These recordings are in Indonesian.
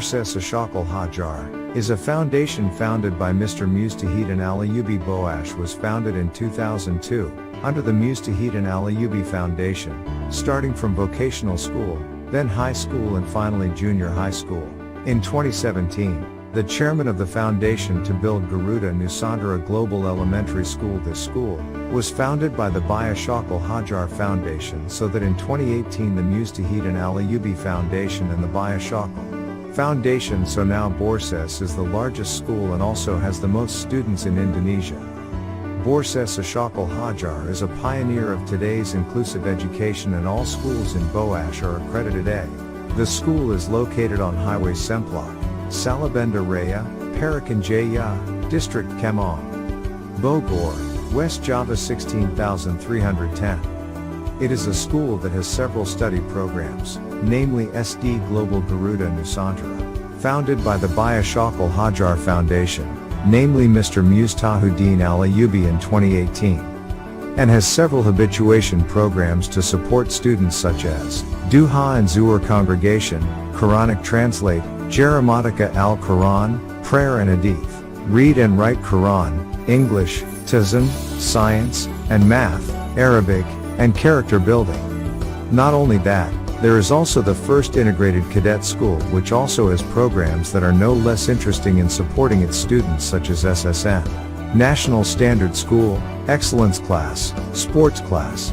Borses Ashokal Hajar is a foundation founded by Mr. Mustahidin Alayubi Boash was founded in 2002, under the Mustahidin Alayubi Foundation, starting from vocational school, then high school and finally junior high school. In 2017, the chairman of the foundation to build Garuda Nusantara Global Elementary School. This school was founded by the Baya Shakal Hajar Foundation, so that in 2018 the Mustahidin Alayubi Foundation and the Baya Shakal Foundation. So now Borses is the largest school and also has the most students in Indonesia. Borses Ashokal Hajar is a pioneer of today's inclusive education and all schools in Boash are accredited A. The school is located on Highway Semplak, Salabenda Raya, Parakan Jaya, District Kemang, Bogor, West Java 16310. It is a school that has several study programs, namely SD Global Garuda Nusantara, founded by the Baya Shakal Hajar Foundation, namely Mr. Mustahuddin Alayubi in 2018, and has several habituation programs to support students such as Duha and Zuhur Congregation, Quranic Translate, Jeramatika al-Quran, Prayer and Hadith, Read and Write Quran, English, Tizam, Science, and Math, Arabic, and Character Building. Not only that, there is also the first integrated cadet school, which also has programs that are no less interesting in supporting its students such as SSN, National Standard School, Excellence Class, Sports Class.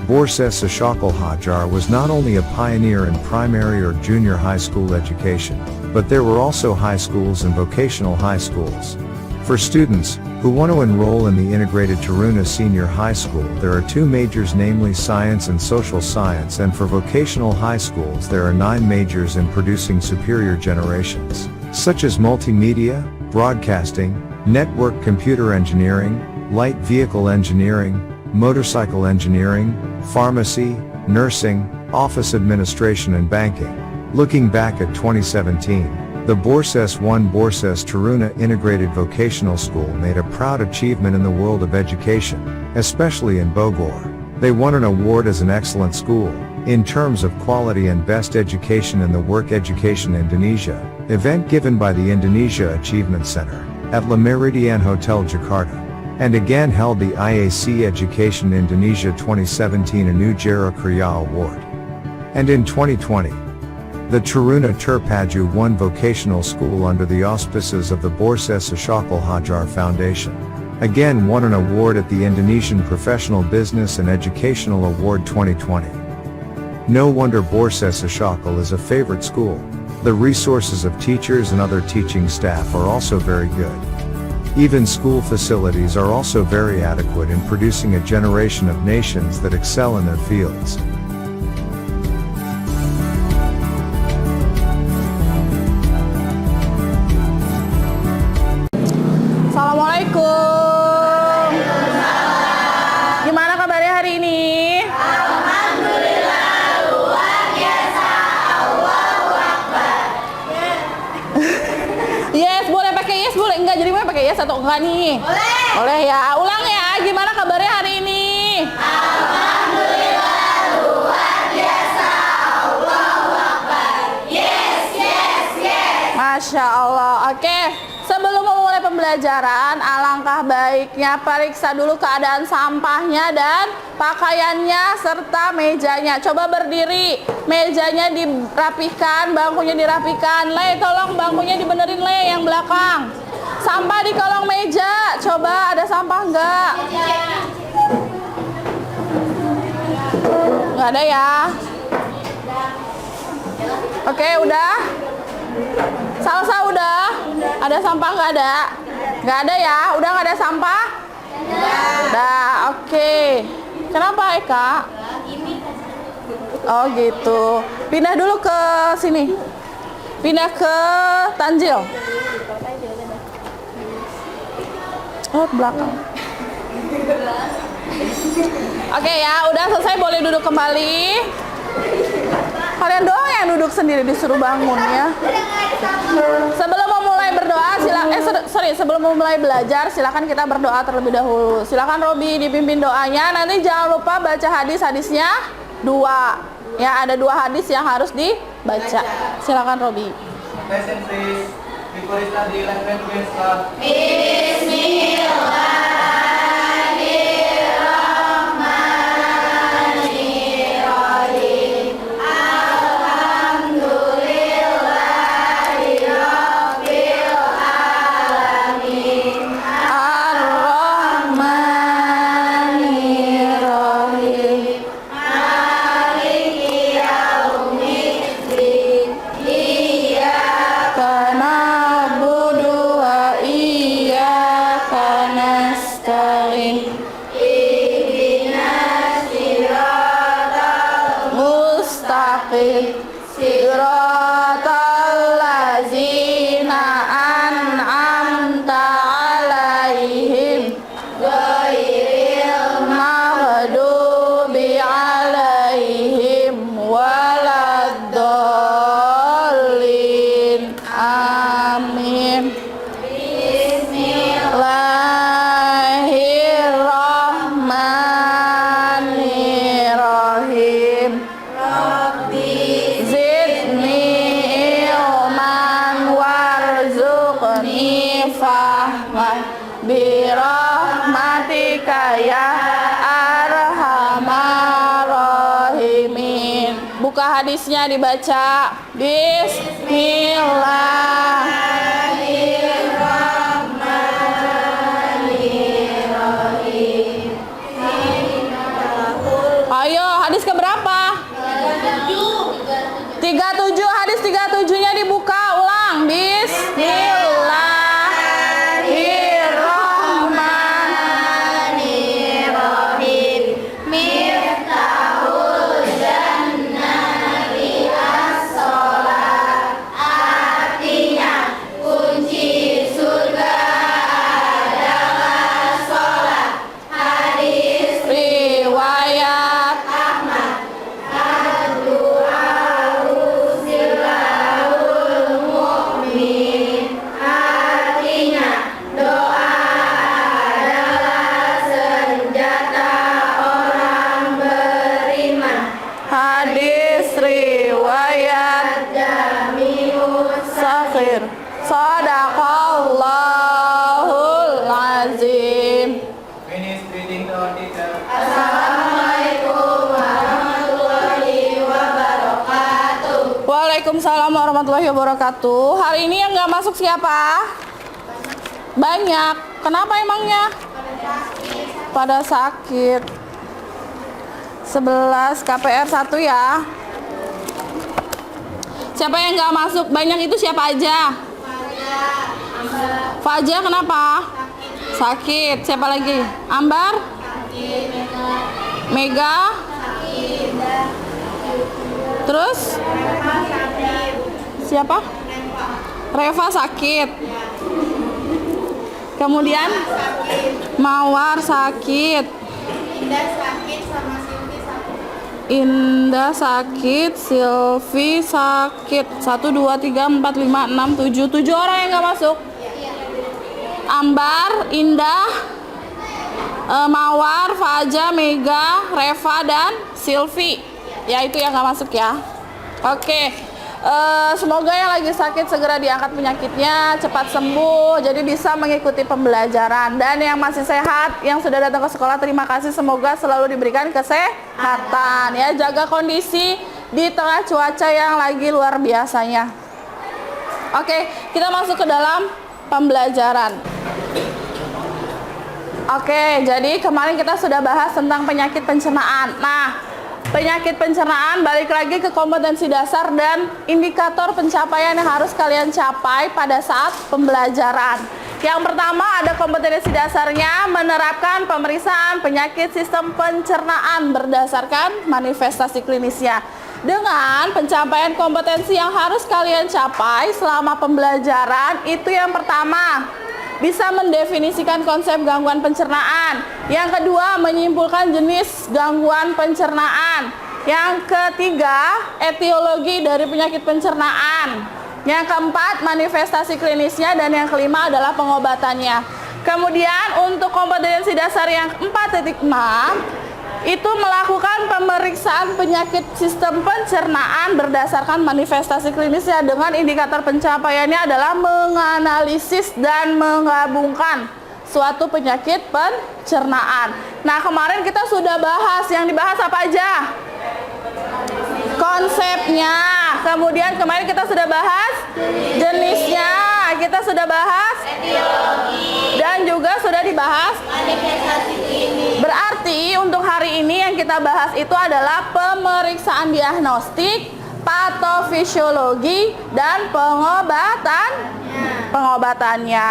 Borses Ashokal Hajar was not only a pioneer in primary or junior high school education, but there were also high schools and vocational high schools. For students who want to enroll in the integrated Taruna Senior High School, there are two majors, namely Science and Social Science, and for vocational high schools there are 9 majors in producing superior generations, such as multimedia, broadcasting, network computer engineering, light vehicle engineering, motorcycle engineering, pharmacy, nursing, office administration and banking. Looking back at 2017, the Borses 1 Borses Taruna Integrated Vocational School made a proud achievement in the world of education, especially in Bogor. They won an award as an excellent school, in terms of quality and best education in the Work Education Indonesia event given by the Indonesia Achievement Center at Le Méridien Hotel Jakarta, and again held the IAC Education Indonesia 2017 Anugerah Kriya Award. And in 2020, the Taruna Terpaju 1 Vocational School under the auspices of the Borses Ashokal Hajar Foundation again won an award at the Indonesian Professional Business and Educational Award 2020. No wonder Borses Ashokal is a favorite school. The resources of teachers and other teaching staff are also very good. Even school facilities are also very adequate in producing a generation of nations that excel in their fields. Assalamualaikum. Gimana kabarnya hari ini? Alhamdulillah, luar biasa. Allahu Akbar. Yes, boleh pakai yes, boleh enggak? Jadi boleh pakai yes atau enggak nih? Boleh. Boleh ya. Ulang ya. Gimana kabarnya hari ini? Alhamdulillah, luar biasa. Allahu Akbar. Yes, yes, yes. Masya Allah. Oke. Sebelum memulai pembelajaran, alangkah baiknya periksa dulu keadaan sampahnya dan pakaiannya serta mejanya. Coba berdiri, mejanya dirapikan, bangkunya dirapikan. Le, tolong bangkunya dibenerin le yang belakang. Sampah di kolong meja, coba ada sampah enggak? Enggak ada ya? Oke, udah? Salsa udah? Ada sampah nggak ada? Nggak ada ya? Udah nggak ada sampah? Udah, oke. Kenapa Eka? Oh gitu. Pindah dulu ke sini. Pindah ke Tanjil. Oh, belakang. Oke ya, udah selesai, boleh duduk kembali. Kalian doang yang duduk sendiri disuruh bangun ya. Sebelum memulai berdoa, sebelum memulai belajar, silakan kita berdoa terlebih dahulu. Silakan Robi dipimpin doanya. Nanti jangan lupa baca hadisnya 2. Ya, ada 2 hadis yang harus dibaca. Silakan Robi. Attention please. Before we start the lesson, please start. Bismillahirrahmanirrahim. Alhamdulillahirabbil alamin. Ar-Rahmanir-Rahim. Maliki yaumiddin. Iyyaka Na'budu wa iyyaka nasta'in. ihdinas siratal Mustaqim. Siratal ladzina an'amta 'alaihim ghairil maghdubi 'alaihim waladdallin. Amin. Bismillahirrahmanirrahim. Zidni ilman warzuqni fahman birahmatika ya arhamar rahimin. Buka hadisnya dibaca. Bismillah. Ayo, hadis keberapa? 37, hadis 37-nya dibuka, ulang. Bismillahirrahmanirrahim. Miftahul jannati as-shalah. Artinya kunci surga adalah sholat. Hadis Riwayat Ahmad. Ad-du'a'u silahul mu'min. Artinya doa adalah senjata orang beriman. hadis riwayat Jami'us Sakhir. Sadaqallahul azim. Finish reading to our teacher. Assalamualaikum warahmatullahi wabarakatuh. Waalaikumsalam warahmatullahi wabarakatuh. Hari ini yang nggak masuk siapa? Banyak. Kenapa emangnya? Pada sakit. 11 KPR 1 ya. Siapa yang nggak masuk? Banyak itu siapa aja? Faja kenapa? Sakit. Siapa lagi? Ambar? Mega? Terus? Siapa? Reva sakit. Kemudian? Mawar sakit. Indah sakit, Silvi sakit. 1, 2, 3, 4, 5, 6, 7. 7 orang yang nggak masuk. Ambar, Indah, Mawar, Faja, Mega, Reva, dan Silvi. Ya itu yang nggak masuk ya. Oke. Semoga yang lagi sakit segera diangkat penyakitnya, cepat sembuh, jadi bisa mengikuti pembelajaran. Dan yang masih sehat, yang sudah datang ke sekolah, terima kasih. Semoga selalu diberikan kesehatan. Ya, jaga kondisi di tengah cuaca yang lagi luar biasanya. Oke, kita masuk ke dalam pembelajaran. Oke, jadi kemarin kita sudah bahas tentang penyakit pencernaan. Nah, penyakit pencernaan, balik lagi ke kompetensi dasar dan indikator pencapaian yang harus kalian capai pada saat pembelajaran. Yang pertama ada kompetensi dasarnya, menerapkan pemeriksaan penyakit sistem pencernaan berdasarkan manifestasi klinisnya. Dengan pencapaian kompetensi yang harus kalian capai selama pembelajaran, itu yang pertama, bisa mendefinisikan konsep gangguan pencernaan. Yang kedua, menyimpulkan jenis gangguan pencernaan. Yang ketiga, etiologi dari penyakit pencernaan. Yang keempat, manifestasi klinisnya. Dan yang kelima adalah pengobatannya. Kemudian untuk kompetensi dasar yang 4.6, itu melakukan pemeriksaan penyakit sistem pencernaan berdasarkan manifestasi klinisnya dengan indikator pencapaiannya adalah menganalisis dan menggabungkan suatu penyakit pencernaan. Nah, kemarin kita sudah bahas, yang dibahas apa aja? Konsepnya. Kemudian kemarin kita sudah bahas jenisnya, kita sudah bahas etiologi, dan juga sudah dibahas manifestasi klinis. Berarti untuk hari ini yang kita bahas itu adalah pemeriksaan diagnostik, patofisiologi, dan pengobatannya.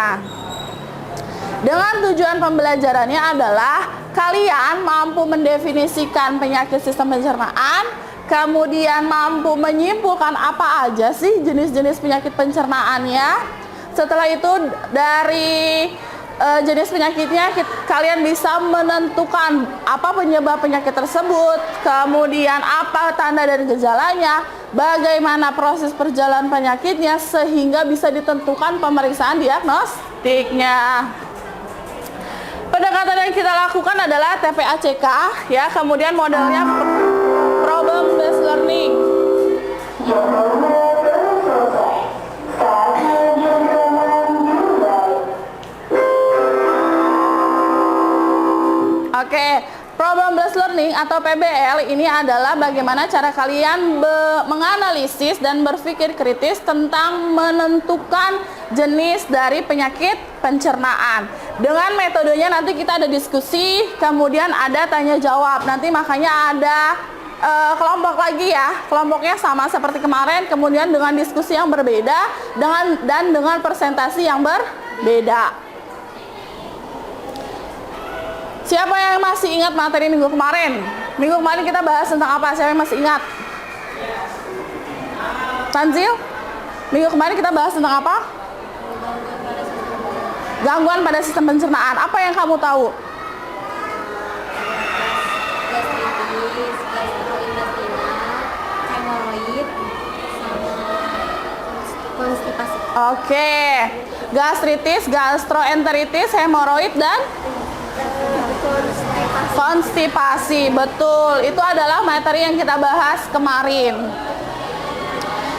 Dengan tujuan pembelajarannya adalah kalian mampu mendefinisikan penyakit sistem pencernaan, kemudian mampu menyimpulkan apa aja sih jenis-jenis penyakit pencernaannya. Setelah itu dari jenis penyakitnya kalian bisa menentukan apa penyebab penyakit tersebut, kemudian apa tanda dan gejalanya, bagaimana proses perjalanan penyakitnya sehingga bisa ditentukan pemeriksaan diagnostiknya. Pendekatan yang kita lakukan adalah TPACK ya, kemudian modelnya problem based learning. Oke, problem based learning atau PBL ini adalah bagaimana cara kalian menganalisis dan berpikir kritis tentang menentukan jenis dari penyakit pencernaan. Dengan metodenya nanti kita ada diskusi, kemudian ada tanya jawab. Nanti makanya ada kelompok lagi ya, kelompoknya sama seperti kemarin, kemudian dengan diskusi yang berbeda dengan presentasi yang berbeda. Siapa yang masih ingat materi minggu kemarin? Minggu kemarin kita bahas tentang apa? Siapa yang masih ingat? Tanzil? Minggu kemarin kita bahas tentang apa? Gangguan pada sistem pencernaan. Apa yang kamu tahu? Gastritis, gastrointestinal, hemoroid, sama konstipasi. Oke. Gastritis, gastroenteritis, hemoroid, dan konstipasi. Betul. Itu adalah materi yang kita bahas kemarin.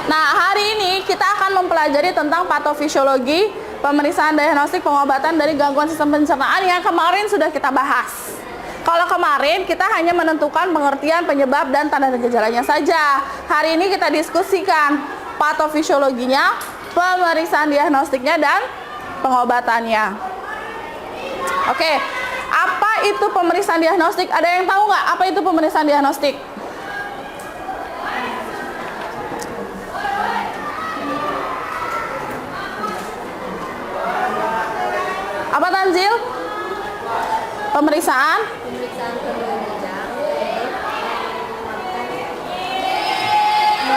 Nah, hari ini kita akan mempelajari tentang patofisiologi, pemeriksaan diagnostik pengobatan dari gangguan sistem pencernaan yang kemarin sudah kita bahas. Kalau kemarin kita hanya menentukan pengertian penyebab dan tanda gejalanya saja. Hari ini kita diskusikan patofisiologinya, pemeriksaan diagnostiknya, dan pengobatannya. Oke, apa itu pemeriksaan diagnostik? Ada yang tahu nggak apa itu pemeriksaan diagnostik? Apa Tanzil? Pemeriksaan Penunjang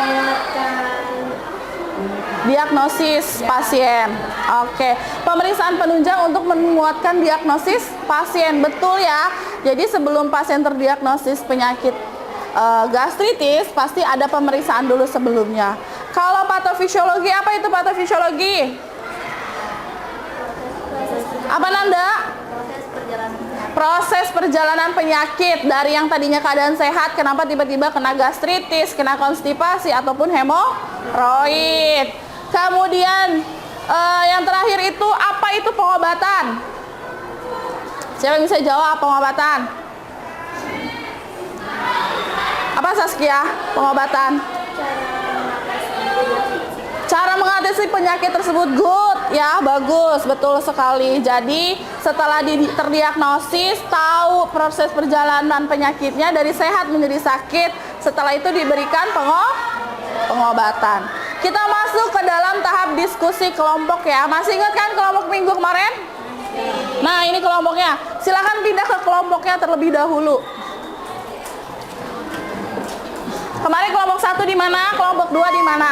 menguatkan diagnosis pasien. Oke, pemeriksaan penunjang untuk menguatkan diagnosis pasien. Betul ya. Jadi sebelum pasien terdiagnosis penyakit gastritis, pasti ada pemeriksaan dulu sebelumnya. Kalau patofisiologi, apa itu patofisiologi? Apa Nanda? Proses perjalanan penyakit dari yang tadinya keadaan sehat, kenapa tiba-tiba kena gastritis, kena konstipasi, ataupun hemoroid. Kemudian yang terakhir itu apa itu pengobatan? Siapa yang bisa jawab pengobatan? Apa Saskia? Pengobatan? Cara mengatasi penyakit tersebut. Good ya, bagus, betul sekali. Jadi setelah terdiagnosis, tahu proses perjalanan penyakitnya dari sehat menjadi sakit, setelah itu diberikan pengobatan. Kita masuk ke dalam tahap diskusi kelompok ya. Masih ingat kan kelompok minggu kemarin? Nah, ini kelompoknya. Silakan pindah ke kelompoknya terlebih dahulu. Kemarin kelompok 1 di mana? Kelompok 2 di mana?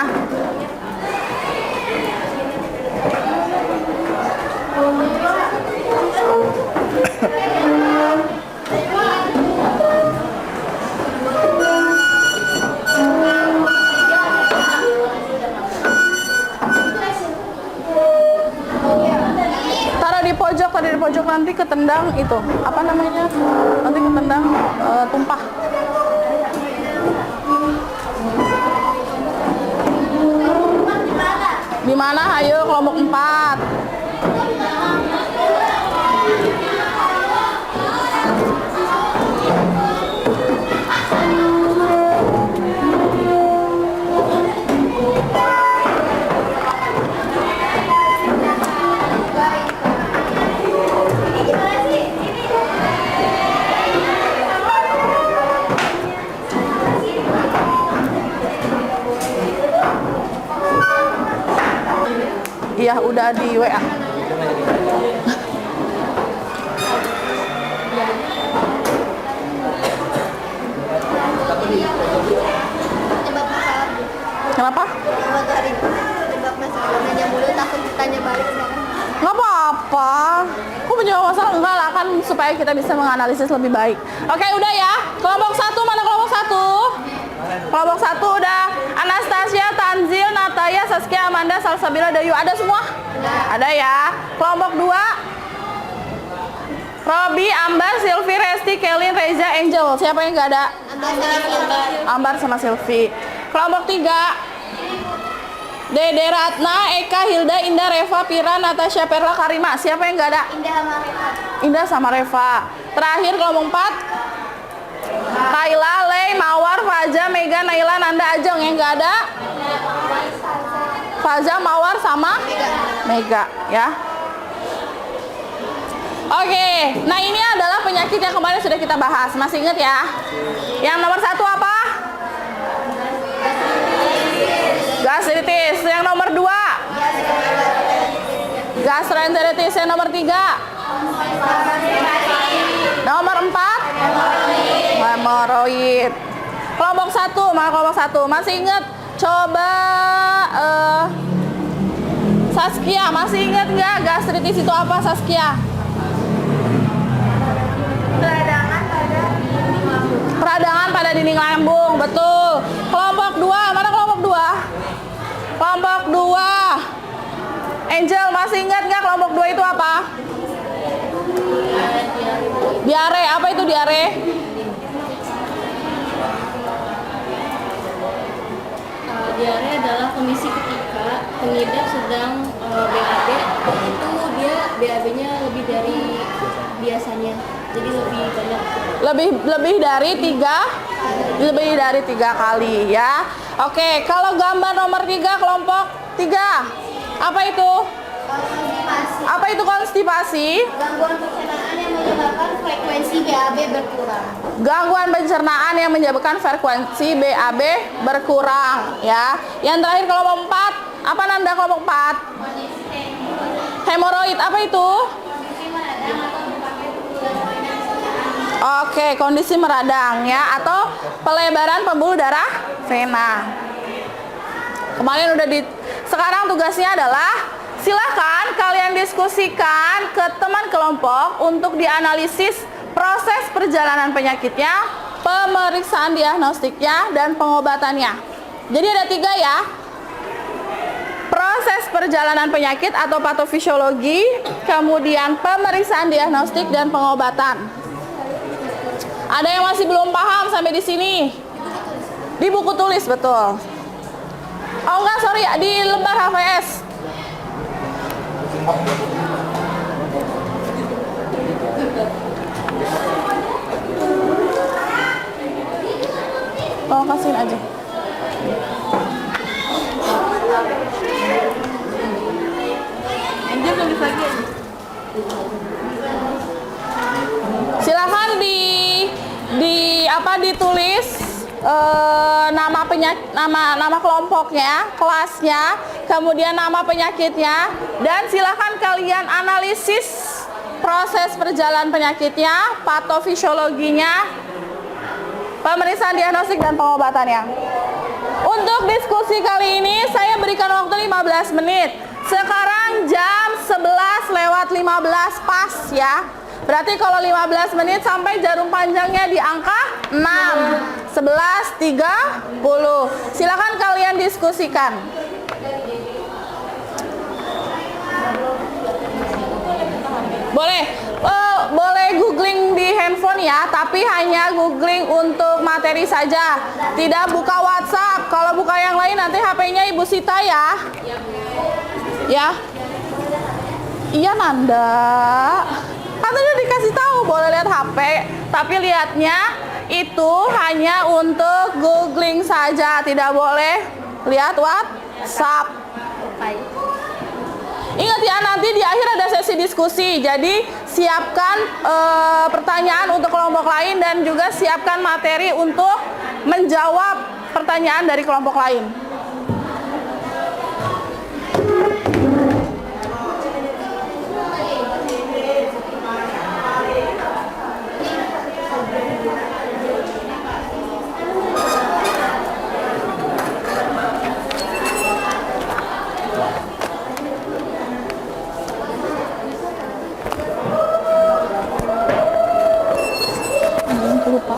Taruh di pojok nanti ketendang itu apa namanya, nanti ketendang Iya, udah di WA. Tebak masalah. Kenapa? Kalau dari tebak masalah nanya mulu takut ditanya balik sekarang. Nggak apa-apa. Aku punya masalah enggak lah, kan supaya kita bisa menganalisis lebih baik. Oke, udah ya. Kelompok 1 mana kelompok 1? Kelompok 1 udah. Anastasia, Tanzil, Nataya, Saskia, Amanda, Salsabila, Dayu. Ada semua? Ada ya. Kelompok 2. Robi, Ambar, Silvi, Resti, Kelin, Reza, Angel. Siapa yang nggak ada? Ambar sama Silvi. Kelompok 3. Dede, Ratna, Eka, Hilda, Indah, Reva, Pira, Natasha, Perla, Karima. Siapa yang nggak ada? Indah sama Reva. Indah sama Reva. Terakhir kelompok 4. Kaila, Lei, Mawar, Faza, Mega, Naila, Nanda, Ajeng. Yang nggak ada? Faza, Mawar sama Mega ya. Oke, nah ini adalah penyakit yang kemarin sudah kita bahas. Masih ingat ya? Yang nomor 1 apa? Gastritis. Yang nomor 2? Gastroenteritis. Yang nomor 3? Nomor 4? Hemoroid. Kelompok 1, mana kelompok 1? Masih ingat? Coba Saskia, masih ingat nggak gastritis itu apa, Saskia? Peradangan pada dinding lambung, betul. Kelompok 2, mana kelompok 2? Kelompok 2. Angel, masih ingat nggak kelompok 2 itu apa? Diare, apa itu diare? Diare adalah kondisi ketika pengidap sedang BAB, itu dia BAB-nya lebih dari biasanya, jadi lebih banyak. Lebih dari 3 kali ya. Oke, kalau gambar nomor 3 kelompok 3. Apa itu? Apa itu konstipasi? Gangguan pencernaan yang menyebabkan frekuensi BAB berkurang. Gangguan pencernaan yang menyebabkan frekuensi BAB berkurang ya. Yang terakhir kelompok 4. Apa nanda kelompok 4? Hemoroid, apa itu? Oke, kondisi meradang ya, atau pelebaran pembuluh darah vena. Kemarin udah sekarang tugasnya adalah silahkan kalian diskusikan ke teman kelompok untuk dianalisis proses perjalanan penyakitnya, pemeriksaan diagnostiknya, dan pengobatannya. Jadi ada 3 ya. Proses perjalanan penyakit atau patofisiologi, kemudian pemeriksaan diagnostik dan pengobatan. Ada yang masih belum paham sampai di sini? Di buku tulis, betul. Oh enggak, sorry, di lembar HVS. Oh, kasihin aja. Angel tulis lagi. Silakan ditulis nama kelompoknya, kelasnya, kemudian nama penyakitnya, dan silakan kalian analisis proses perjalanan penyakitnya, patofisiologinya, pemeriksaan diagnostik dan pengobatannya. Untuk diskusi kali ini saya berikan waktu 15 menit. Sekarang jam 11:15 pas ya. Berarti kalau 15 menit sampai jarum panjangnya di angka 6, 11:30. Silakan kalian diskusikan. Boleh googling di handphone ya, tapi hanya googling untuk materi saja. Tidak buka WhatsApp. Kalau buka yang lain nanti HP-nya Ibu Sita ya. Ya. Iya Nanda. Katanya dikasih tahu boleh lihat HP, tapi lihatnya itu hanya untuk googling saja, tidak boleh lihat WhatsApp. Ingat ya, nanti di akhir ada sesi diskusi, jadi siapkan pertanyaan untuk kelompok lain dan juga siapkan materi untuk menjawab pertanyaan dari kelompok lain. Aku lupa.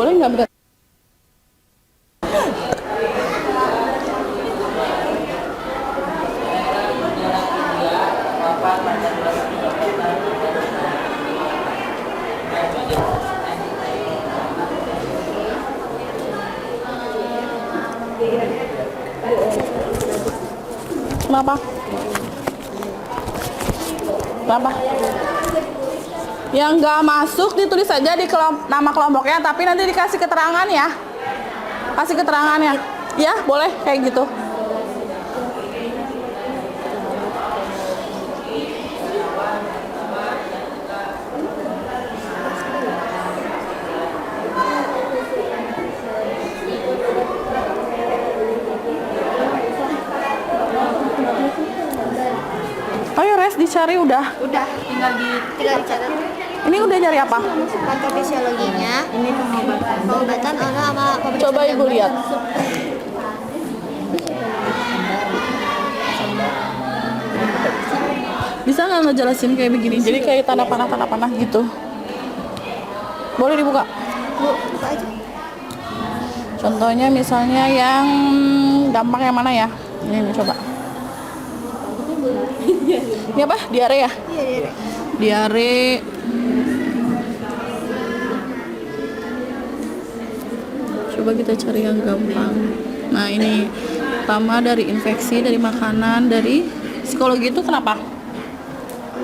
Boleh nggak minta? Kenapa? Kenapa? Yang nggak masuk ditulis saja di nama kelompoknya, tapi nanti dikasih keterangan ya. Kasih keterangannya. Ya, boleh kayak gitu. Ayo Res, dicari udah. Udah, tinggal dicatat. Ini udah nyari apa? Patofisiologinya, ini pengobatan orang sama pemeriksaan Coba Ibu gangguan. lihat. Bisa nggak ngejelasin kayak begini? Jadi kayak tanda panah gitu. Boleh dibuka? Bu, buka aja. Contohnya misalnya yang gampang yang mana ya? Ini nih, coba. Ini apa? Diare ya? Iya, iya. Diare. Coba kita cari yang gampang. Nah ini pertama dari infeksi, dari makanan, dari psikologi itu kenapa?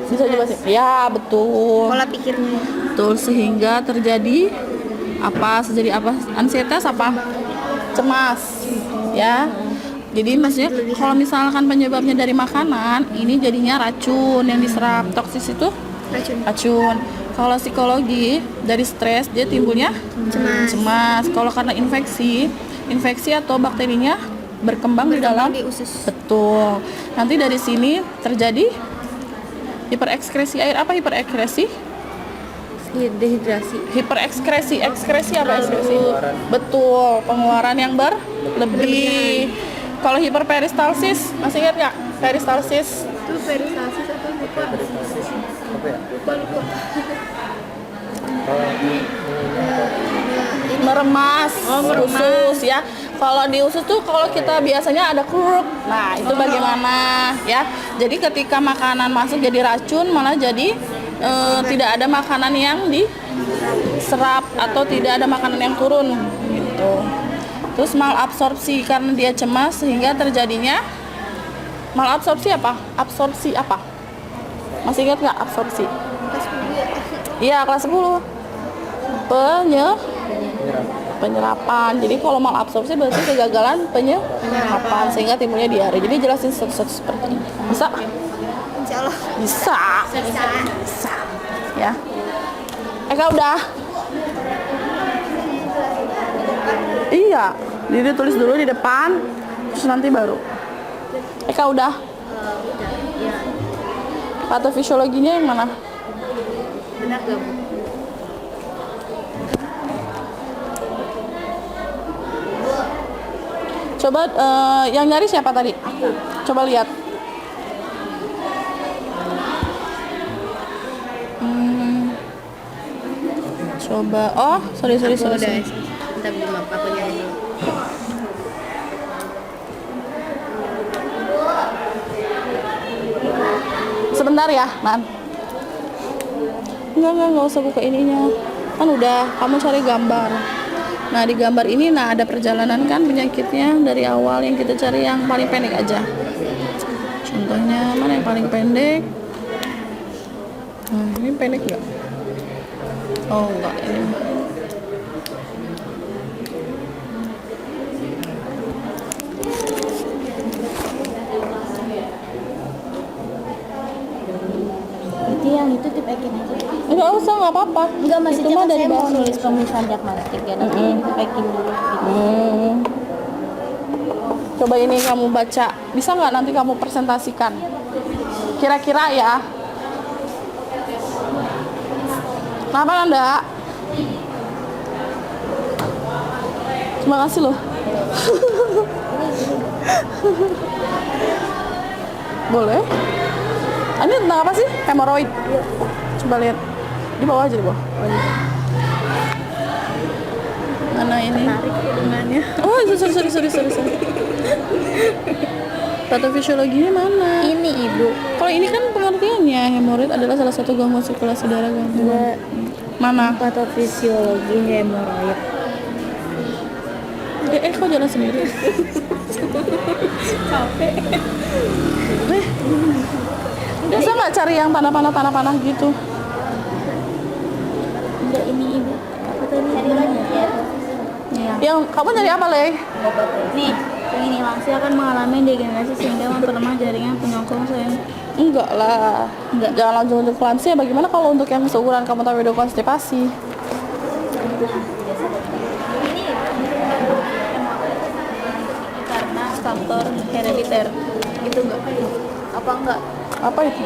Bisa jelasin? Ya betul. Pola pikirnya. Betul, sehingga terjadi apa? Terjadi apa? Ansietas apa? Cemas. Ya. Jadi maksudnya kalau misalkan penyebabnya dari makanan, ini jadinya racun yang diserap. Toksis itu racun. Kalau psikologi dari stres dia timbulnya cemas. Kalau karena infeksi atau bakterinya berkembang di dalam di usus. Betul. Nanti dari sini terjadi hiperekskresi air. Apa hiperekskresi? Dehidrasi. Hiperekskresi. Ekskresi apa ekskresi? Betul, pengeluaran yang berlebih. Kalau hiperperistalsis, masih ingat nggak? Peristalsis Itu peristalsis atau lupa? Lupa. meremas, usus ya. Kalau di usus tuh kalau kita biasanya ada kruk. Nah, itu bagaimana ya? Jadi ketika makanan masuk jadi racun, malah jadi tidak ada makanan yang diserap atau tidak ada makanan yang turun gitu. Terus malabsorpsi karena dia cemas sehingga terjadinya malabsorpsi apa? Absorpsi apa? Masih ingat nggak absorpsi? Iya, kelas 10. Penyerapan. Jadi kalau malabsorpsi berarti kegagalan penyerapan sehingga timbulnya diare. Jadi jelasin seperti ini. Bisa? Insya Allah. Bisa. Ya. Eka udah. Iya. Jadi tulis dulu di depan, terus nanti baru. Eka udah. Patofisiologinya yang mana? Benar gak, Bu? Coba yang nyari siapa tadi? Coba lihat. Coba. Oh, sorry. Bentar, maaf, aku nyari dulu. Sebentar ya, Nan. Enggak usah buka ininya. Kan udah, kamu cari gambar. Nah, di gambar ini ada perjalanan kan penyakitnya dari awal yang kita cari yang paling pendek aja. Contohnya mana paling pendek. Nah, ini pendek nggak? Oh enggak, ini. Berarti yang itu tipekin aja. Enggak usah, nggak apa-apa. Enggak, maksudnya Itu mah kan dari saya mau bawah. nulis pemilihan diagnostik ya, nanti tipekin dulu gitu. Coba ini kamu baca, bisa nggak nanti kamu presentasikan? Kira-kira ya. Kenapa Nanda? Terima kasih loh. Boleh. Ini tentang apa sih? Hemoroid. Coba lihat. Di bawah aja, di bawah. Mana ini? Tangannya. Oh, sorry. Patofisiologinya mana? Ini Ibu. Kalau ini kan pengertiannya hemoroid adalah salah satu gangguan sirkulasi darah gangguan. Mana? Patofisiologi hemoroid. Kok jalan sendiri? Capek. Bisa nggak cari yang panah-panah gitu? Enggak, ini Ibu. Apa tadi? Cari lagi ya. Iya. Yang kamu nyari apa, Le? Nih, ini lansia akan mengalami degenerasi sehingga memperlemah jaringan penyokong sel. Enggak lah. Jangan langsung untuk lansia. Bagaimana kalau untuk yang seukuran kamu tahu udah konstipasi? Karena faktor herediter. Gitu enggak? Apa enggak? Apa itu?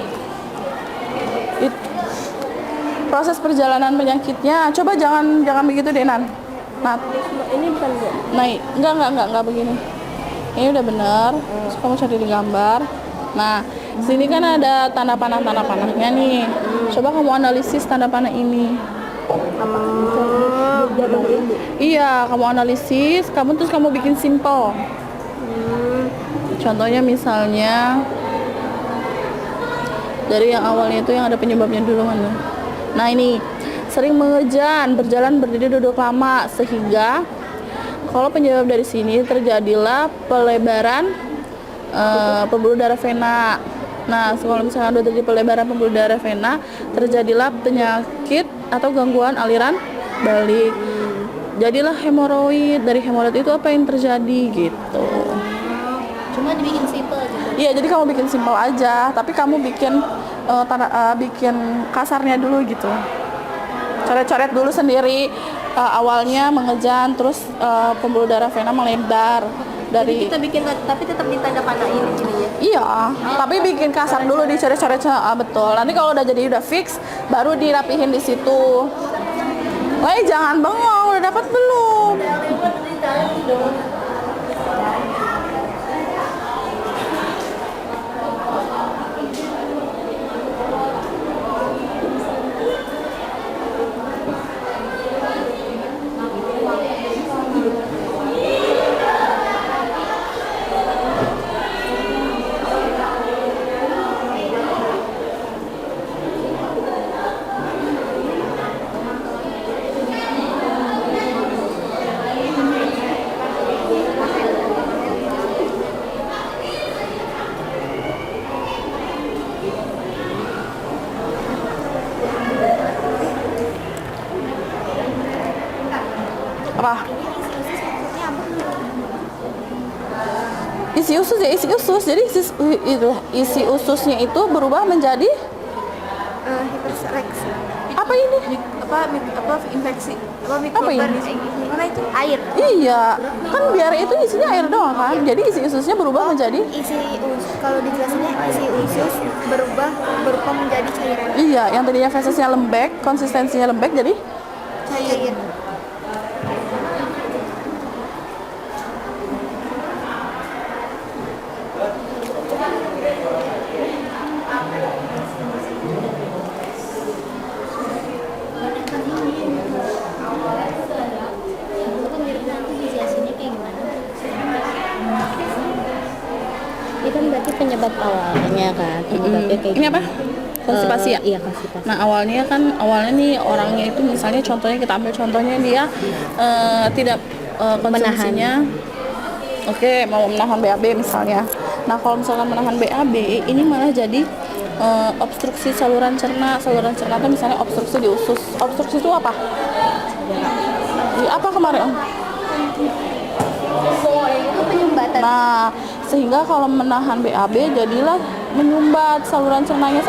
Proses perjalanan penyakitnya. Coba jangan begitu deh, Nan. Nah, Ini bukan enggak. naik. Enggak begini. Ini udah bener. Terus kamu cari di gambar. Nah, sini kan ada tanda panahnya nih. Coba kamu analisis tanda panah ini. Iya, kamu analisis, terus kamu bikin simple. Contohnya misalnya dari yang awalnya itu yang ada penyebabnya dulu mana? Nah ini sering mengejan, berjalan berdiri duduk lama sehingga kalau penyebab dari sini terjadilah pelebaran pembuluh darah vena. Nah kalau misalnya udah terjadi pelebaran pembuluh darah vena, terjadilah penyakit atau gangguan aliran balik. Jadilah hemoroid. Dari hemoroid itu apa yang terjadi gitu. Cuma dibikin simple gitu. Iya, jadi kamu bikin simpel aja, tapi kamu bikin bikin kasarnya dulu gitu. Coret-coret dulu sendiri. Awalnya mengejan, terus pembuluh darah vena melebar dari. Jadi kita bikin tapi tetap ditanda panahin ininya. Iya, tapi bikin kasar dulu, dicoret-coret betul. Nanti kalau udah fix, baru dirapihin di situ. Jangan bengong, udah dapat belum? Apa? Isi usus ya, isi usus. Jadi isi ususnya itu berubah menjadi Hiperrex. apa ini? Apa infeksi? Apa Apa ini? Mana itu? Air. Iya, kan biar itu isinya air doang kan. Jadi isi ususnya berubah menjadi. Kalau dijelasinnya isi usus berubah menjadi cairan. Iya, yang tadinya fesesnya lembek, konsistensinya lembek jadi Cair. Ini kan berarti penyebab awalnya kan. Penyebabnya kayak ini apa? Konstipasi ya? Iya, konstipasi. Nah awalnya nih orangnya itu misalnya contohnya kita ambil contohnya dia tidak konsumsinya. Oke, mau menahan BAB misalnya. Nah, kalau misalkan menahan BAB, ini malah jadi obstruksi saluran cerna. Saluran cerna itu misalnya obstruksi di usus. Obstruksi itu apa? Di apa kemarin, Om? Itu penyumbatan. Nah, sehingga kalau menahan BAB jadilah menyumbat saluran cernanya,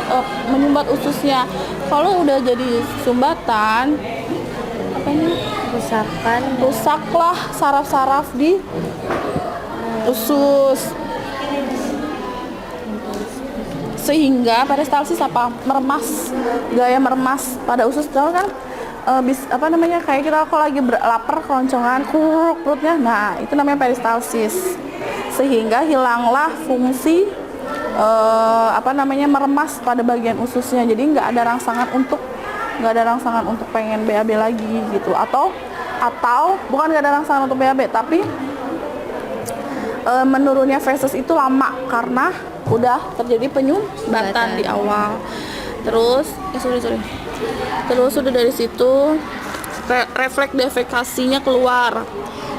menyumbat ususnya. Kalau udah jadi sumbatan, apa ini? Rusaklah saraf-saraf di usus. Sehingga peristalsis apa? Meremas, gaya meremas pada usus. Tahu kan? Kayak kita kalau lagi lapar, keroncongan, kuruk perutnya. Nah, itu namanya peristalsis. Sehingga hilanglah fungsi meremas pada bagian ususnya. Jadi nggak ada rangsangan untuk pengen BAB lagi gitu. Atau bukan nggak ada rangsangan untuk BAB, tapi menurunnya feses itu lama karena udah terjadi penyumbatan di awal. Terus terus udah dari situ refleks defekasinya keluar.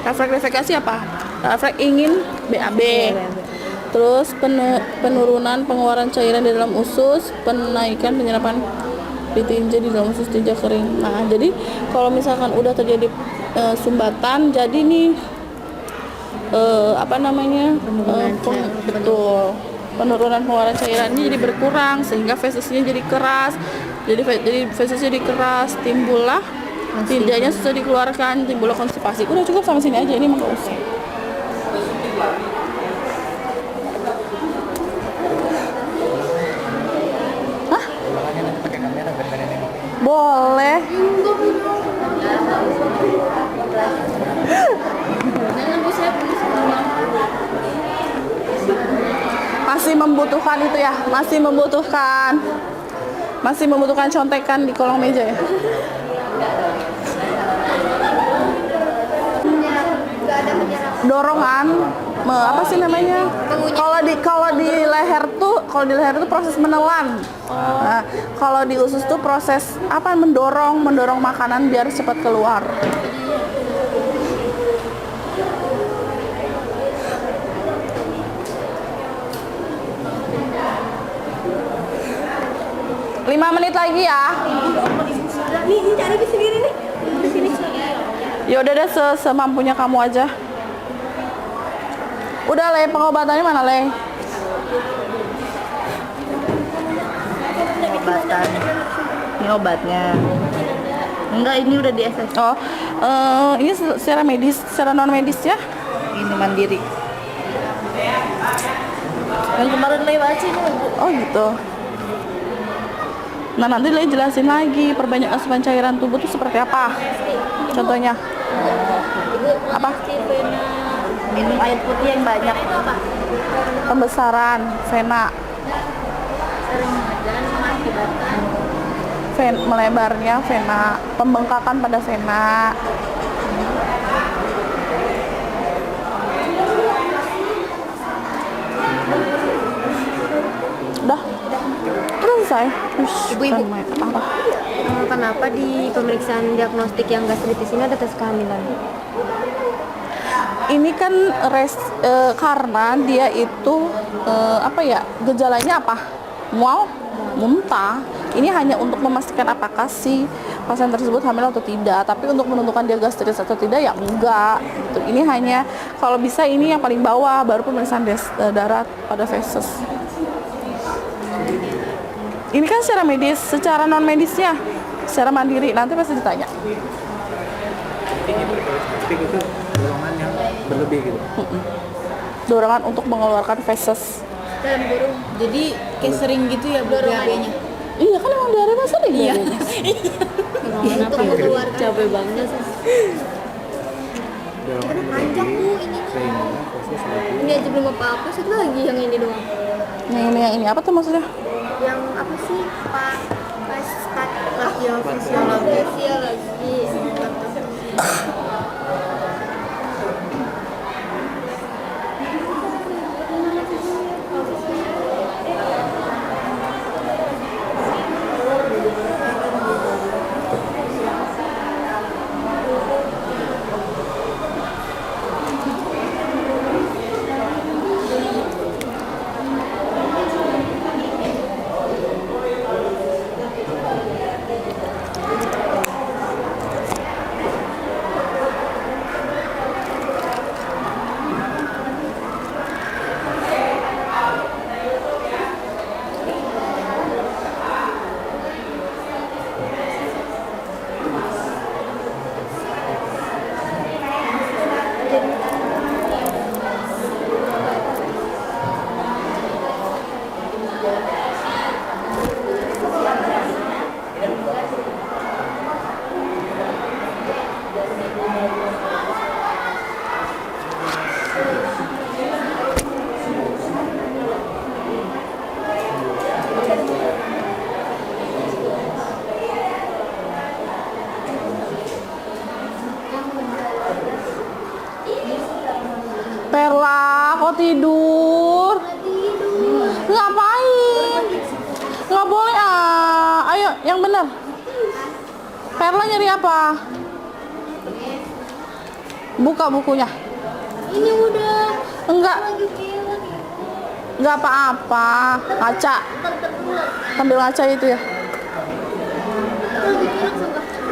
Refleks defekasi apa? Refleks ingin BAB. Terus penurunan pengeluaran cairan di dalam usus, penaikan penyerapan ditinja di dalam usus, tinja kering. Nah, jadi kalau misalkan udah terjadi sumbatan, jadi nih penurunan pengeluaran cairan ini jadi berkurang sehingga fesesnya jadi keras. Jadi fesesnya jadi keras, timbullah tinjanya susah dikeluarkan, timbullah konstipasi. Udah cukup sampai sini aja, ini mah nggak usah. Hah? Boleh. Masih membutuhkan itu ya, masih membutuhkan contekan di kolong meja ya. Dorongan, kalau di leher tuh proses menelan. Nah, kalau di usus tuh proses mendorong makanan biar cepat keluar. Lima menit lagi ya. Nih, cari di sini nih. Di sini. Ya udah deh, semampunya kamu aja. Udah, Le, pengobatannya mana, Le? Pengobatan. Ini obatnya. Enggak, ini udah di SS. Oh, ini secara medis, secara non medis ya? Ini mandiri. Yang kemarin lewat sini. Oh gitu. Nah, nanti Le jelasin lagi perbanyak asupan cairan tubuh itu seperti apa. Contohnya apa? Minum air putih yang banyak. Pembesaran vena, melebarnya vena, pembengkakan pada vena. Udah selesai. Ibu-ibu. Apa? Kenapa di pemeriksaan diagnostik yang gastritis ini ada tes kehamilan? Ini kan karena dia itu gejalanya apa? Mual, muntah. Ini hanya untuk memastikan apakah si pasien tersebut hamil atau tidak. Tapi untuk menentukan dia gastritis atau tidak ya enggak. Gitu. Ini hanya kalau bisa ini yang paling bawah, baru pemeriksaan darah pada feses. Ini kan secara medis, secara non medisnya, secara mandiri. Nanti pasti ditanya. Itu dorongan yang berlebih gitu. Dorongan untuk mengeluarkan feses. Dalam burung. Jadi kayak sering gitu ya BAB-nya. Iya kan emang diare mah sering. Iya. Untuk mengeluarkan. Capek banget sih. Dorongan yang Panjang Bu berlebih ini. sehingga proses lebih Ini aja belum apa-apa, satu lagi yang ini doang. Yang ini apa tuh maksudnya? Yang apa sih? Fisiologi. Yang bener. Perla nyari apa? Buka bukunya. Ini udah Enggak, lagi film. enggak apa-apa. Ngaca. Sambil ngaca itu ya.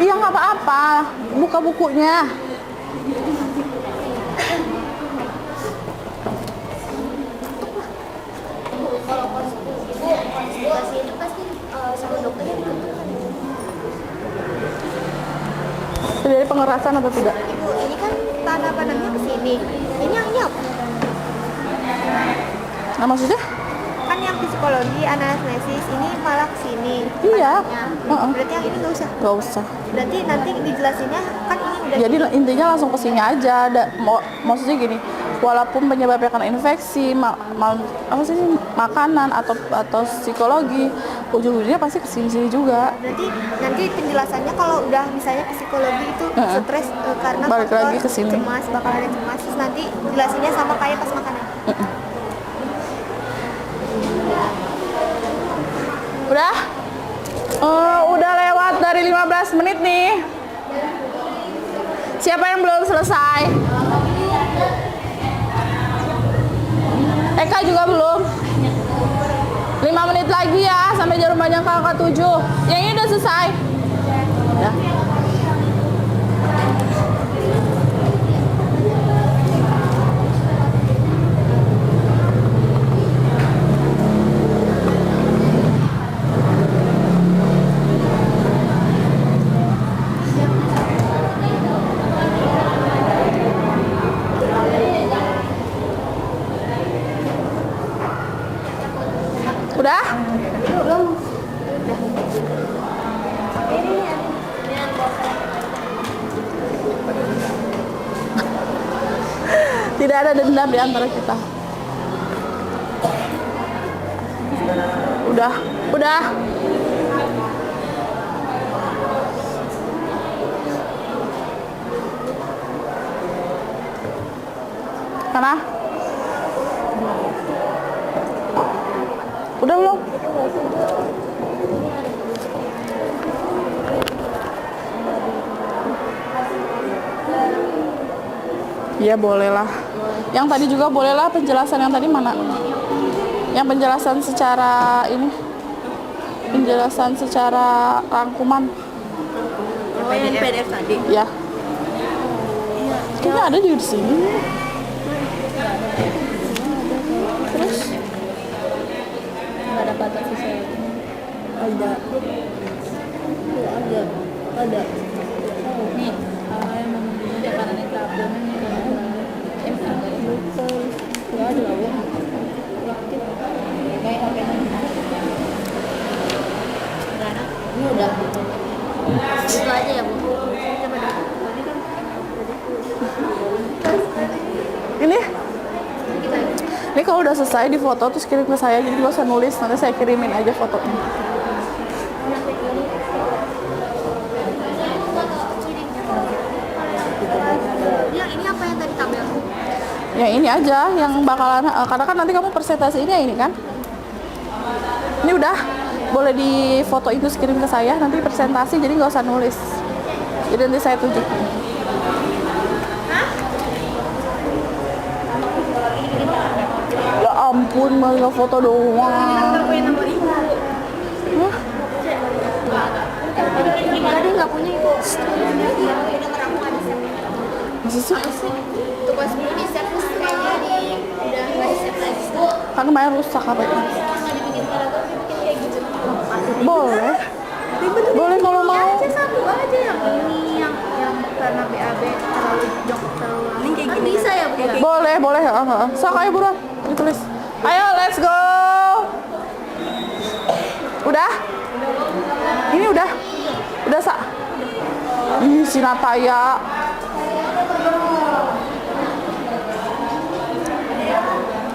Iya nggak apa-apa. Buka bukunya. Kalau konsultasi itu pasti sama dokternya ditentukan. Terjadi pengerasan atau tidak? Ibu, ini kan tanda panahnya ke sini. Ini apa? Nah maksudnya? Kan yang psikologi, anamnesis, ini malah ke sini. Iya. Panahnya. Berarti yang ini nggak usah. Nggak usah. Berarti nanti dijelasinnya kan ini udah. Jadi intinya langsung ke sini aja. Maksudnya gini, walaupun penyebabnya kan infeksi, apa sih makanan atau psikologi, ujung-ujungnya pasti ke sini juga. Berarti nanti penjelasannya kalau udah misalnya psikologi itu stres karena Balik faktor lagi ke sini. cemas, bakal ada cemas. Terus nanti jelasinnya sama kayak pas makanan. Udah? Udah lewat dari 15 menit nih. Siapa yang belum selesai? Eka juga belum. 5 menit lagi ya sampai jarum panjang ke angka 7. Yang ini udah selesai. Udah. Udah? Tidak ada dendam di antara kita. Udah. Mana? Udah belum? Iya bolehlah. Yang tadi juga bolehlah, penjelasan yang tadi mana? Yang penjelasan secara ini, penjelasan secara rangkuman. Oh, yang PDF tadi. Ya. Kayaknya ada juga di sini. Terus? Nggak ada kata sisa. Ada. Ada. Nih, yang mempunyai tekanan intraabdomen ini nggak ada lah, Bang. Kayak HP-nya. Ini udah. Itu aja ya, Bu. Coba dah. Ini kalau udah selesai di foto terus kirim ke saya, jadi gak usah nulis, nanti saya kirimin aja fotonya. Yang ini apa yang tadi tabel? Yang ini aja, yang bakalan, karena kan nanti kamu presentasi ini kan. Ini udah, boleh di foto itu kirim ke saya, nanti presentasi jadi nggak usah nulis. Jadi nanti saya tunjukin. Ya ampun, malah foto doang. Hah? Gimana dia nggak punya itu? Udah merampung ada set. Masa sih? Tuh pas belum di set terus kayaknya udah nggak di set lagi. Kan kemarin rusak apa itu? Nggak dibikin paragraf, dibikin kayak gitu. Boleh. Boleh kalau mau. Aja satu aja yang ini yang karena BAB terlalu jok terlalu lama. Ini kayak gini bisa ya, Bu? Boleh. Sok ayo buruan, ditulis. Ayo, let's go. Udah? Ini udah? Udah, Sa? Ih, si Nataya.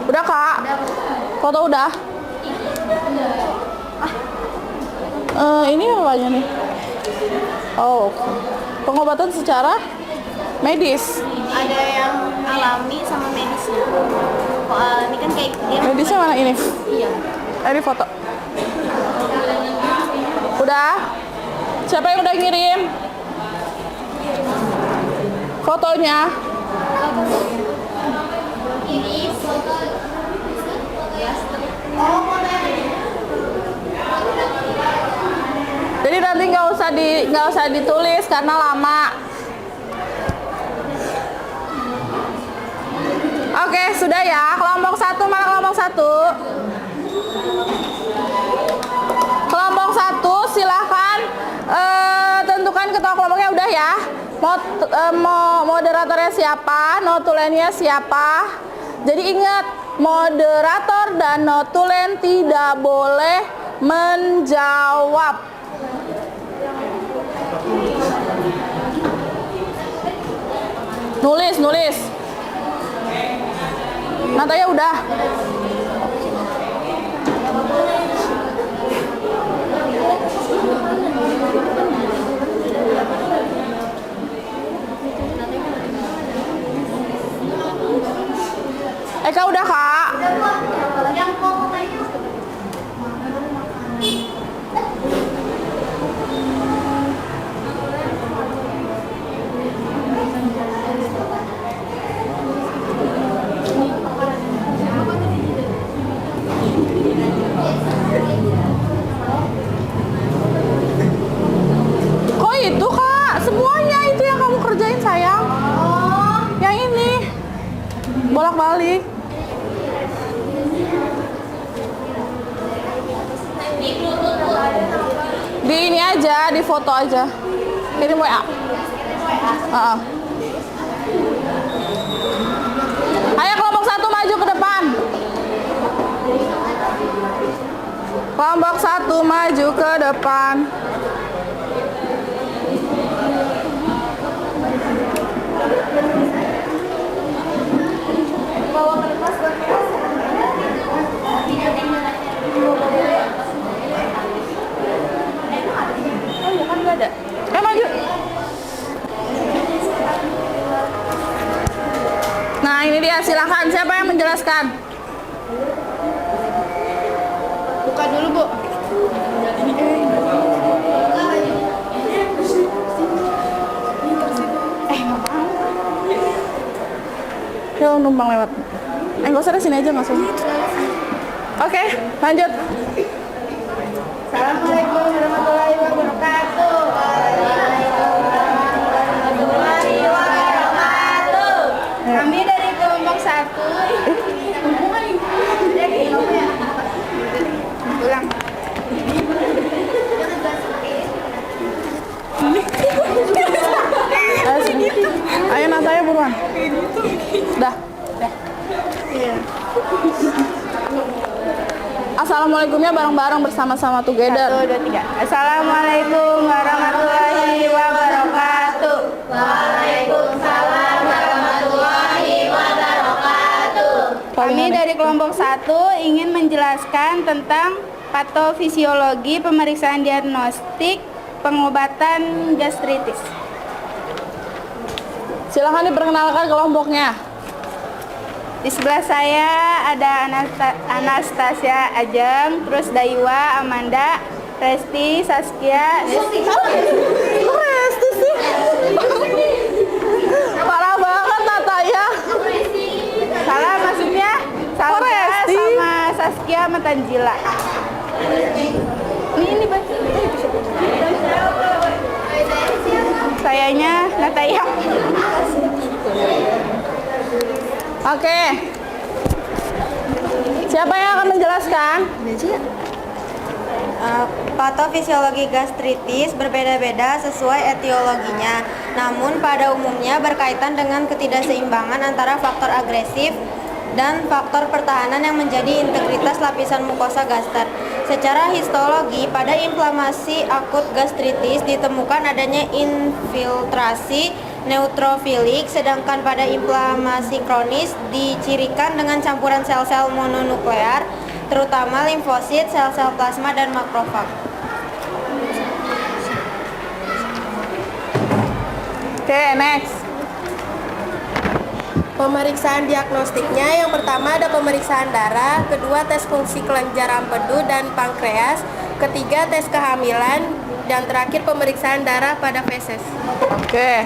Udah, Kak? Foto udah? Ini apanya nih? Oh, oke. Pengobatan secara medis. Ada yang alami sama medisnya. Ini kan kayak dia Medisnya mana ini? iya. Ini foto. Udah? Siapa yang udah ngirim fotonya? Ini foto Jadi nanti nggak usah ditulis karena lama. Oke, sudah ya. Kelompok 1 mana kelompok 1? Kelompok 1 silahkan tentukan ketua kelompoknya udah ya. Moderatornya siapa, notulennya siapa. Jadi ingat, moderator dan notulen tidak boleh menjawab. Nulis. Natanya udah. Eka udah, Kak. Kok itu, Kak? Semuanya itu yang kamu kerjain, sayang. Yang ini. Bolak-balik. Di ini aja, di foto aja. Kirim WA. Ayo kelompok 1 maju ke depan. Kelompok 1 maju ke depan. Maju. Nah, ini dia, silakan. Siapa yang menjelaskan? Buka dulu, Bu. Yuk, numpang lewat. Nggak usah, sini aja langsung. Oke, lanjut. Assalamualaikum warahmatullahi wabarakatuh. Kami dari kelompok 1. Ulang. Ayo Nataya buruan. Dah. Assalamualaikumnya bareng-bareng bersama-sama together. 1, 2, 3. Assalamualaikum warahmatullahi wabarakatuh. Waalaikumsalam warahmatullahi wabarakatuh. Kami dari kelompok 1 ingin menjelaskan tentang patofisiologi pemeriksaan diagnostik pengobatan gastritis. Silahkan diperkenalkan kelompoknya. Di sebelah saya ada Anastasia Ajeng, terus Daiwa, Amanda, Resti, Saskia. Resti sih. Parah banget Nataya. Salah maksudnya Salga Resti? sama Saskia sama Tanjila. Ini baca. Sayanya Nataya. Oke. Siapa yang akan menjelaskan? Patofisiologi gastritis berbeda-beda sesuai etiologinya, namun pada umumnya berkaitan dengan ketidakseimbangan antara faktor agresif dan faktor pertahanan yang menjadi integritas lapisan mukosa gaster. Secara histologi, pada inflamasi akut gastritis ditemukan adanya infiltrasi neutrofilik, sedangkan pada inflamasi kronis dicirikan dengan campuran sel-sel mononuklear, terutama limfosit, sel-sel plasma, dan makrofag. Oke, next. Pemeriksaan diagnostiknya yang pertama ada pemeriksaan darah, kedua tes fungsi kelenjar empedu dan pankreas, ketiga tes kehamilan, dan terakhir pemeriksaan darah pada feses. Oke.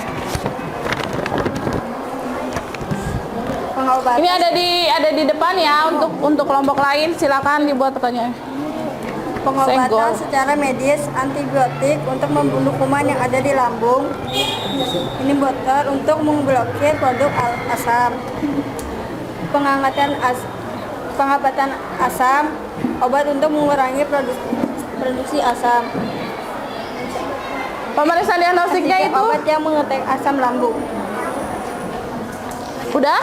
Pengobatan. Ini ada di depan ya untuk kelompok lain. Silakan dibuat pertanyaan. Pengobatan Senggol. secara medis antibiotik untuk membunuh kuman yang ada di lambung. Ini booster untuk memblokir produk asam. Pengobatan asam, obat untuk mengurangi produksi asam. Pemeriksaan diagnostiknya itu Obat yang mengetek asam lambung. udah?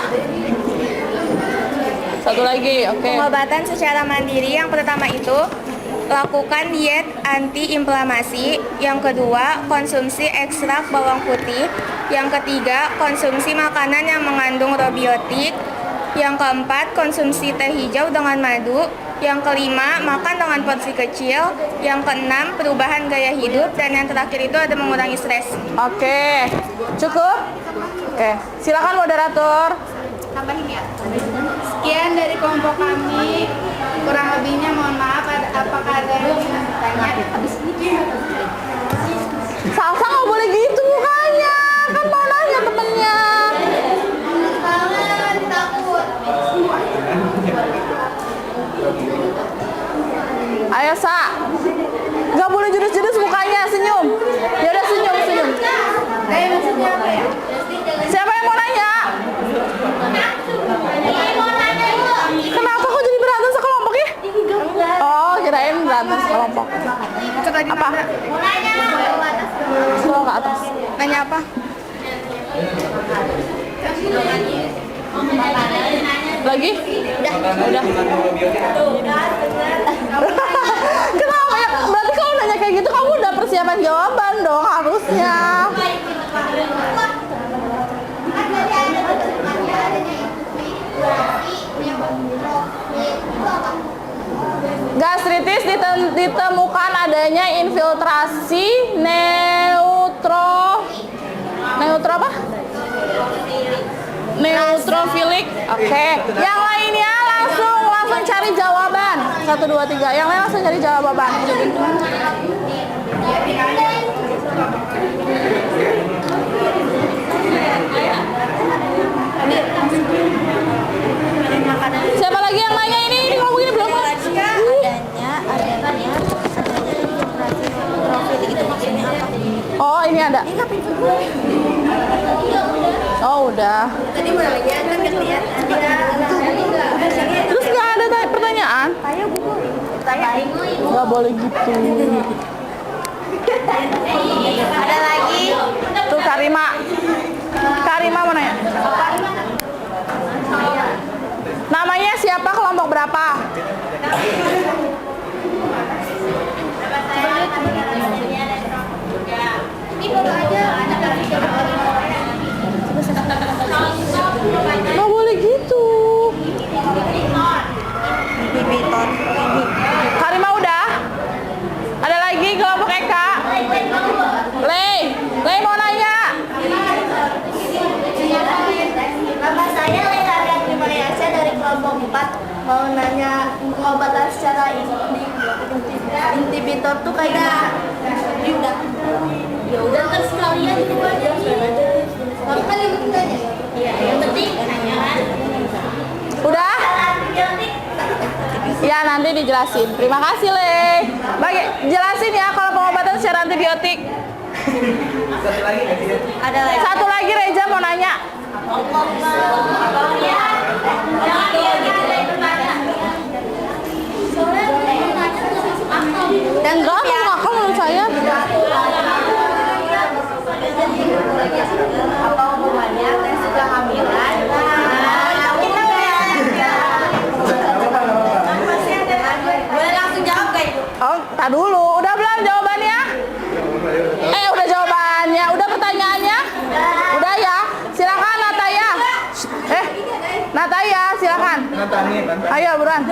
Satu lagi, oke. Pengobatan secara mandiri yang pertama itu lakukan diet anti-inflamasi. Yang kedua, konsumsi ekstrak bawang putih. Yang ketiga, konsumsi makanan yang mengandung probiotik. Yang keempat, konsumsi teh hijau dengan madu. Yang kelima, makan dengan porsi kecil. Yang keenam, perubahan gaya hidup. Dan yang terakhir itu ada mengurangi stres. Oke. Cukup? Oke. Silakan moderator. Tambahin ya. Sekian dari kelompok kami. Kurang lebihnya mohon maaf. Apakah ada yang ingin bertanya? Salsa nggak boleh gitu mukanya. Kan mau nanya temennya. Ayo Sa. Nggak boleh judes-judes mukanya. Senyum. Ya udah senyum. Siapa yang mau nanya? Kenapa kok jadi berantem sekelompok ya? Oh, kirain berantem sekelompok. Apa? Mau ke atas. Nanya apa? Lagi? Udah. Kenapa ya? Berarti kalau nanya kayak gitu kamu udah persiapan jawaban dong harusnya. Gastritis ditemukan adanya infiltrasi neutrofilik. Oke. Yang lainnya langsung cari jawaban. 1, 2, 3. Yang lain langsung cari jawaban. Siapa lagi yang nanya ini? Ini kalau begini belum Oh, ini ada. Oh, udah. Tadi mau nanya kan nggak kelihatan. Terus nggak ada pertanyaan? Nggak boleh gitu. Ada lagi? Tuh Karima. Karima mau nanya. Namanya siapa, kelompok berapa? Nggak boleh gitu. Karima udah? Ada lagi kelompok Eka? Lei mau nanya. Nama saya Lelari Trimayasa dari kelompok 4 mau nanya pengobatan secara inhibitor tuh kayak gimana? Ya udah kan sekalian itu aja. Tapi kan yang penting aja. Iya, yang penting nanya kan. Udah? Ya nanti dijelasin. Terima kasih Le. Jelasin ya kalau pengobatan secara antibiotik. Ada lagi. Satu lagi Reza mau nanya. Dan enggak ngakal menurut saya. Apa hubungannya tes kehamilan? Boleh langsung jawab guys. Oh, tak dulu. Udah belum jawabannya? Udah jawabannya. Udah pertanyaannya? Udah ya. Silakan Nataya. Nataya, silakan. Ayo buruan.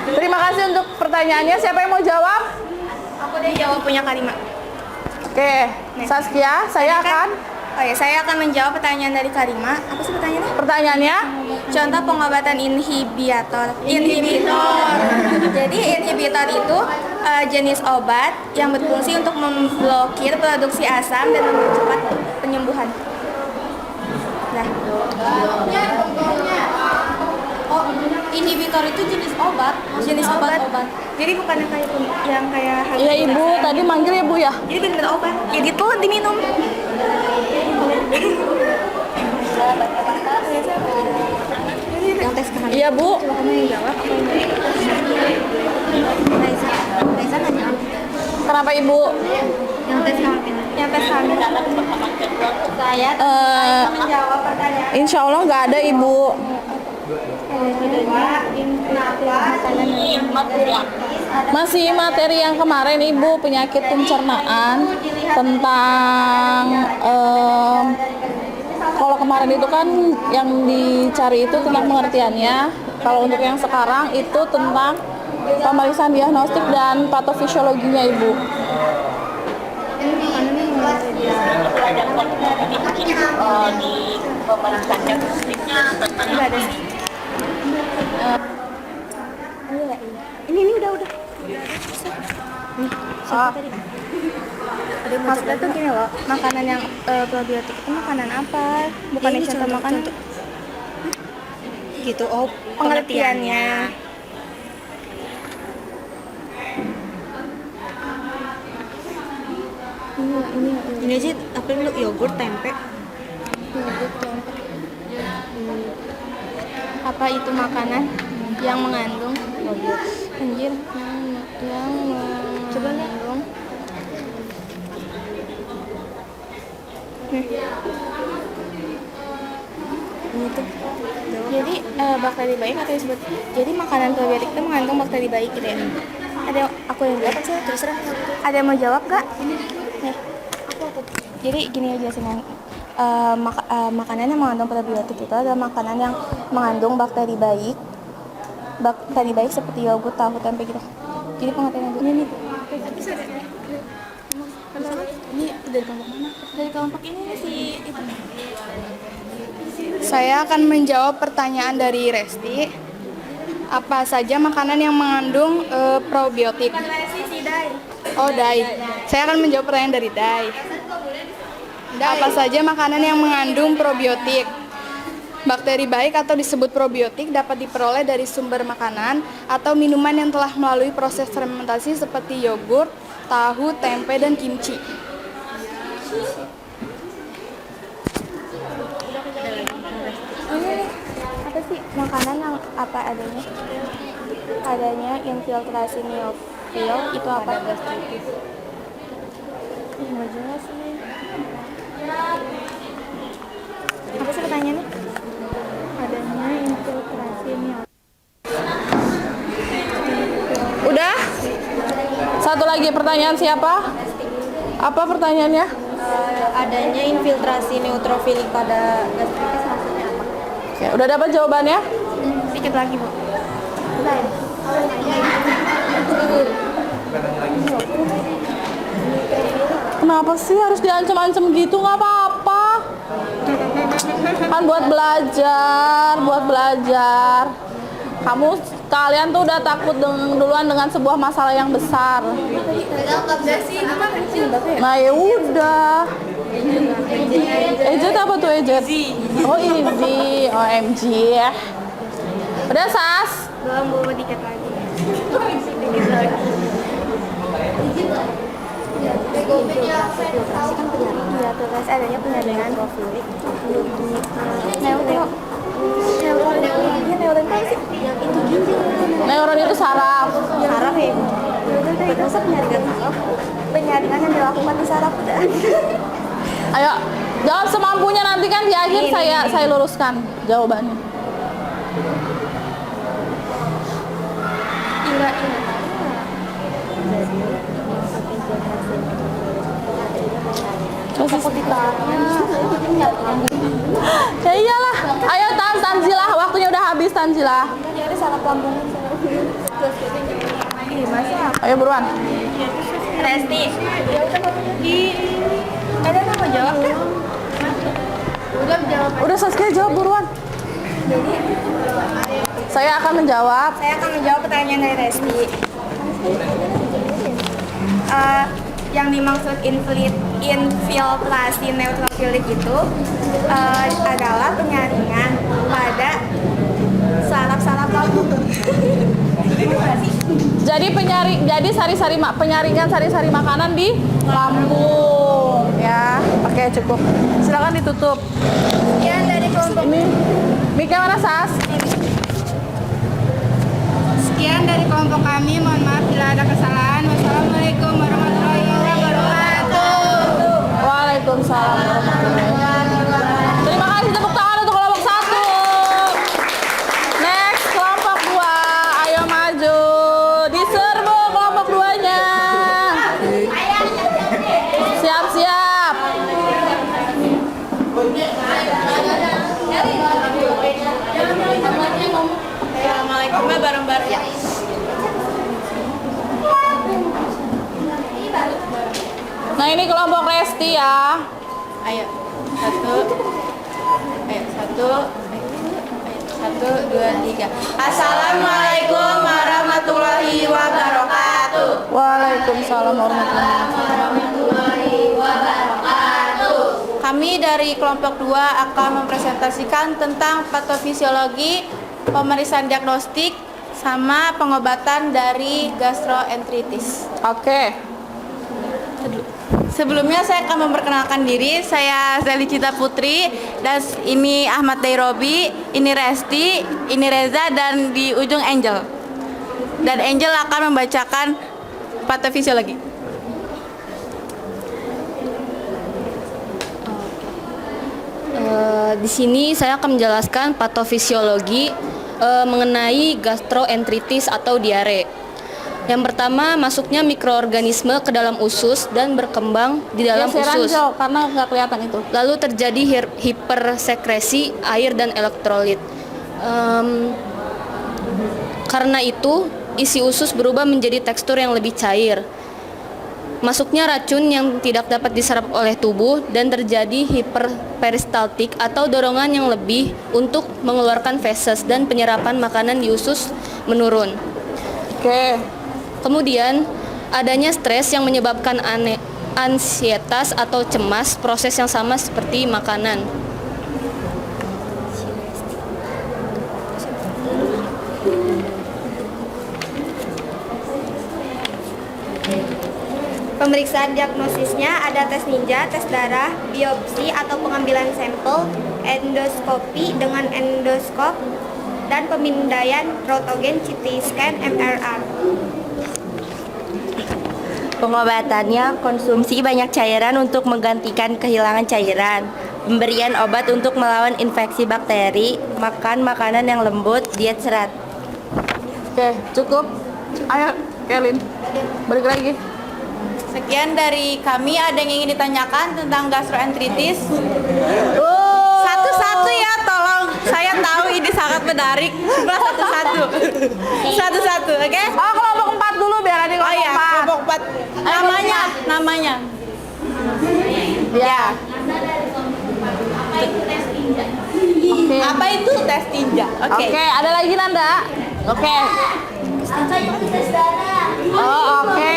Terima kasih untuk pertanyaannya. Siapa yang mau jawab? Aku deh jawab punya Karima. Oke, Saskia, saya akan. Oh ya, saya akan menjawab pertanyaan dari Karima. Apa sih pertanyaannya? Pertanyaannya? Contoh pengobatan inhibitor. Jadi inhibitor itu jenis obat yang berfungsi untuk memblokir produksi asam dan mempercepat penyembuhan. Nah, Oh, inhibitor itu jenis obat. jenis obat. Jadi bukan yang kayak Iya ibu, tadi manggil ya bu ya? Jadi benar obat. Ya gitu diminum. Yang tes kehamilan. Iya bu. Raisa nanya. Kenapa ibu? Yang tes kehamilan. Yang tes kehamilan. Saya menjawab pertanyaan. Insya Allah nggak ada ibu. Masih materi yang kemarin ibu, penyakit pencernaan tentang kalau kemarin itu kan yang dicari itu tentang pengertiannya. Kalau untuk yang sekarang itu tentang pemeriksaan diagnostik dan patofisiologinya ibu. Ini udah. Maksudnya tuh gini loh, makanan yang probiotik itu makanan apa? Bukan yang contoh makanan. Gitu. Oh, Pengertiannya. Ini aja apa dulu yogurt, tempe. Apa itu makanan yang mengandung anjir yang coba mengandung Ini tuh. jadi bakteri baik atau disebut jadi makanan probiotik itu mengandung bakteri baik gitu ya. Ada aku yang jawab sih terserah. Ada yang mau jawab gak? Nih. Jadi gini aja sih makanan yang mengandung probiotik itu adalah makanan yang mengandung bakteri baik seperti yogurt, tahu, tempe gitu. Jadi pengertiannya ini dari kelompok mana? Dari kelompok ini sih. Saya akan menjawab pertanyaan dari Resti. Apa saja makanan yang mengandung probiotik? Oh, Dai. Saya akan menjawab pertanyaan dari Dai. Apa saja makanan yang mengandung probiotik? Bakteri baik atau disebut probiotik dapat diperoleh dari sumber makanan atau minuman yang telah melalui proses fermentasi seperti yogurt, tahu, tempe, dan kimchi. Ini apa sih makanan yang apa adanya? Adanya infiltrasi neofil itu apa? Nggak jelas nih. Apa sih pertanyaannya? Adanya infiltrasi neofil. Udah? Satu lagi pertanyaan siapa? Apa pertanyaannya? Adanya infiltrasi neutrofil pada gastritis maksudnya apa? Oke, udah dapat jawabannya? Sedikit lagi, Bu. Kenapa sih harus diancam-ancam gitu? Nggak apa-apa. Kan buat belajar. Kalian tuh udah takut duluan dengan sebuah masalah yang besar. Nah ya udah. Ejet apa tuh ejet? Oh easy, OMG ya. Udah Sas? Belum, Bu, dikit lagi. Iya, terus adanya penyaringan profilik. Neuron itu saraf. Saraf ya? Itu penyaringan saraf. Penyaringan yang dilakukan di saraf udah. Ayo, jawab semampunya, nanti kan di akhir saya luruskan jawabannya. Enggak. Ya iyalah. Ayo Tanzilah, waktunya udah habis Tanzilah. Jadi saraf lambung. Ayo buruan. Resti. Ada yang mau jawab kan? Udah jawab. Udah Saskia jawab buruan. Saya akan menjawab. Saya akan menjawab pertanyaan dari Resti. yang dimaksud infiltrasi neutrofilik itu adalah penyaringan pada saraf-saraf lambung. Jadi penyaringan sari-sari makanan di lambung ya. Oke, cukup. Silakan ditutup. Sekian dari kelompok Ini mic-nya mana, Sas? Sekian dari kelompok kami. Mohon maaf bila ada kesalahan. Wassalamualaikum warahmatullahi wabarakatuh. Waalaikumsalam warahmatullahi wabarakatuh. Terima kasih, tepuk tangan untuk kelompok 1. Next, kelompok 2. Ayo maju. Diserbu kelompok 2-nya. Siap-siap. Assalamualaikum bareng-bareng. Nah, ini kelompok Resti ya. Ayo, satu, dua, tiga. Assalamualaikum warahmatullahi wabarakatuh. Waalaikumsalam warahmatullahi wabarakatuh. Kami dari kelompok 2 akan mempresentasikan tentang patofisiologi, pemeriksaan diagnostik, sama pengobatan dari gastroenteritis. Oke. Sebelumnya saya akan memperkenalkan diri. Saya Zeli Cita Putri, dan ini Ahmad Dairobi, ini Resti, ini Reza, dan di ujung Angel. Dan Angel akan membacakan patofisiologi. Di sini saya akan menjelaskan patofisiologi mengenai gastroenteritis atau diare. Yang pertama, masuknya mikroorganisme ke dalam usus dan berkembang di dalam usus. Karena nggak kelihatan itu. Lalu terjadi hipersekresi air dan elektrolit. Karena itu, isi usus berubah menjadi tekstur yang lebih cair. Masuknya racun yang tidak dapat diserap oleh tubuh dan terjadi hiperperistaltik atau dorongan yang lebih untuk mengeluarkan feses, dan penyerapan makanan di usus menurun. Oke. Kemudian adanya stres yang menyebabkan ansietas atau cemas, proses yang sama seperti makanan. Pemeriksaan diagnosisnya ada tes ninja, tes darah, biopsi atau pengambilan sampel, endoskopi dengan endoskop, dan pemindaian rotogen, CT scan, MRI. Pengobatannya konsumsi banyak cairan untuk menggantikan kehilangan cairan, pemberian obat untuk melawan infeksi bakteri, makan makanan yang lembut, diet serat. Oke, cukup. Ayo, Kelin. Balik lagi. Sekian dari kami. Ada yang ingin ditanyakan tentang gastroenteritis? Satu-satu ya, tolong. Saya tahu ini sangat menarik. Satu-satu. Satu-satu, oke? Oh, kelompok 4 dulu biar ada kelompok 4. Kelompok 4. Namanya. Ya. Apa itu tes tinja? Oke, ada lagi Nanda? Oke. Oh, oke.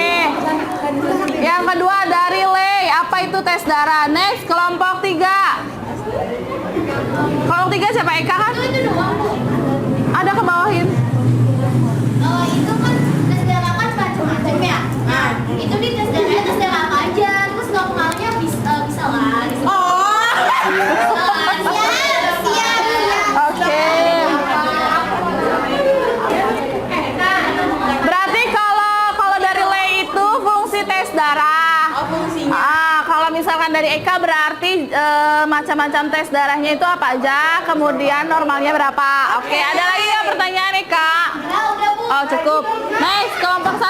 Yang kedua dari Lei, apa itu tes darah? Next, kelompok 3. Kelompok 3 siapa? Eka kan? Ada ke bawahin. Itu kan tes darah kan macam-macam ya. Nah, itu di tes darah apa aja? Terus normalnya bisa lah. Siap. Oke. Berarti kalau dari Lei itu fungsi tes darah. Oh, fungsinya. Kalau misalkan dari Eka berarti macam-macam tes darahnya itu apa aja, kemudian normalnya berapa. Oke, ada lagi ya pertanyaan Eka? Udah, Bu. Oh, cukup. Next, kelompok 1.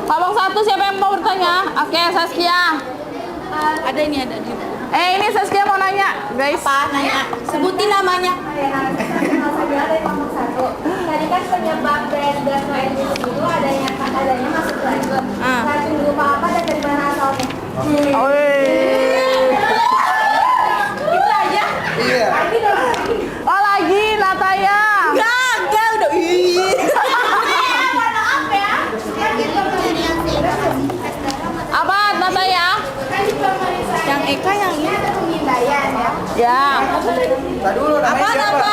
Kelompok 1 siapa yang mau bertanya? Oke, Saskia. Ada ini. Ini Saskia mau nanya, guys. Apa nanya? Sebutin namanya. Tadi kan penyebab gastroenteritis itu adanya masuk racun. Racun berupa apa dan dari mana asalnya? Itu aja. Iya. Oh, lagi Nataya. Enggak udah. Mohon maaf ya, dulu, namanya siapa?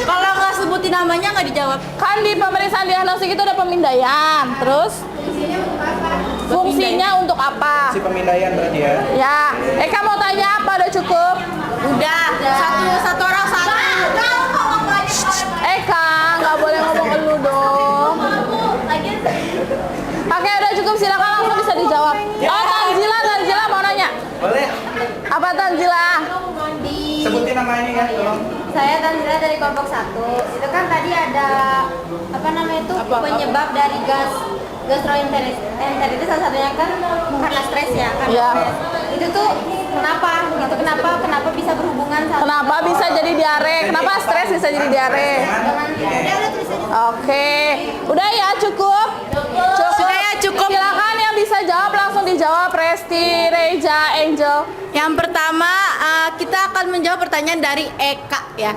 Kalau nggak sebutin namanya nggak dijawab. Kan di pemeriksaan diagnostik itu ada pemindaian. Terus fungsinya untuk apa? Si pemindaian berarti ya. Ya, Eka mau tanya apa? Udah cukup? Udah. Satu orang satu. Eka, nggak boleh ngomong ke lu dong. Oke, udah cukup. Silakan langsung bisa dijawab. Oh, Tanzila mau nanya. Boleh. Apa Tanzila? Sebutin namanya ya, tolong. Saya Tanzila dari kelompok 1. Itu kan tadi ada apa namanya itu penyebab dari gastroenteritis, salah satunya kan karena stres ya, karena Iya. stres. Itu tuh kenapa gitu? Kenapa bisa berhubungan sama Kenapa bisa jadi diare? Kenapa stres bisa jadi diare? udah tulis aja. Oke, udah ya cukup. Sudah ya, cukup. Silakan yang bisa jawab langsung dijawab. Resti, Reja, Angel. Yang pertama kita akan menjawab pertanyaan dari Eka ya.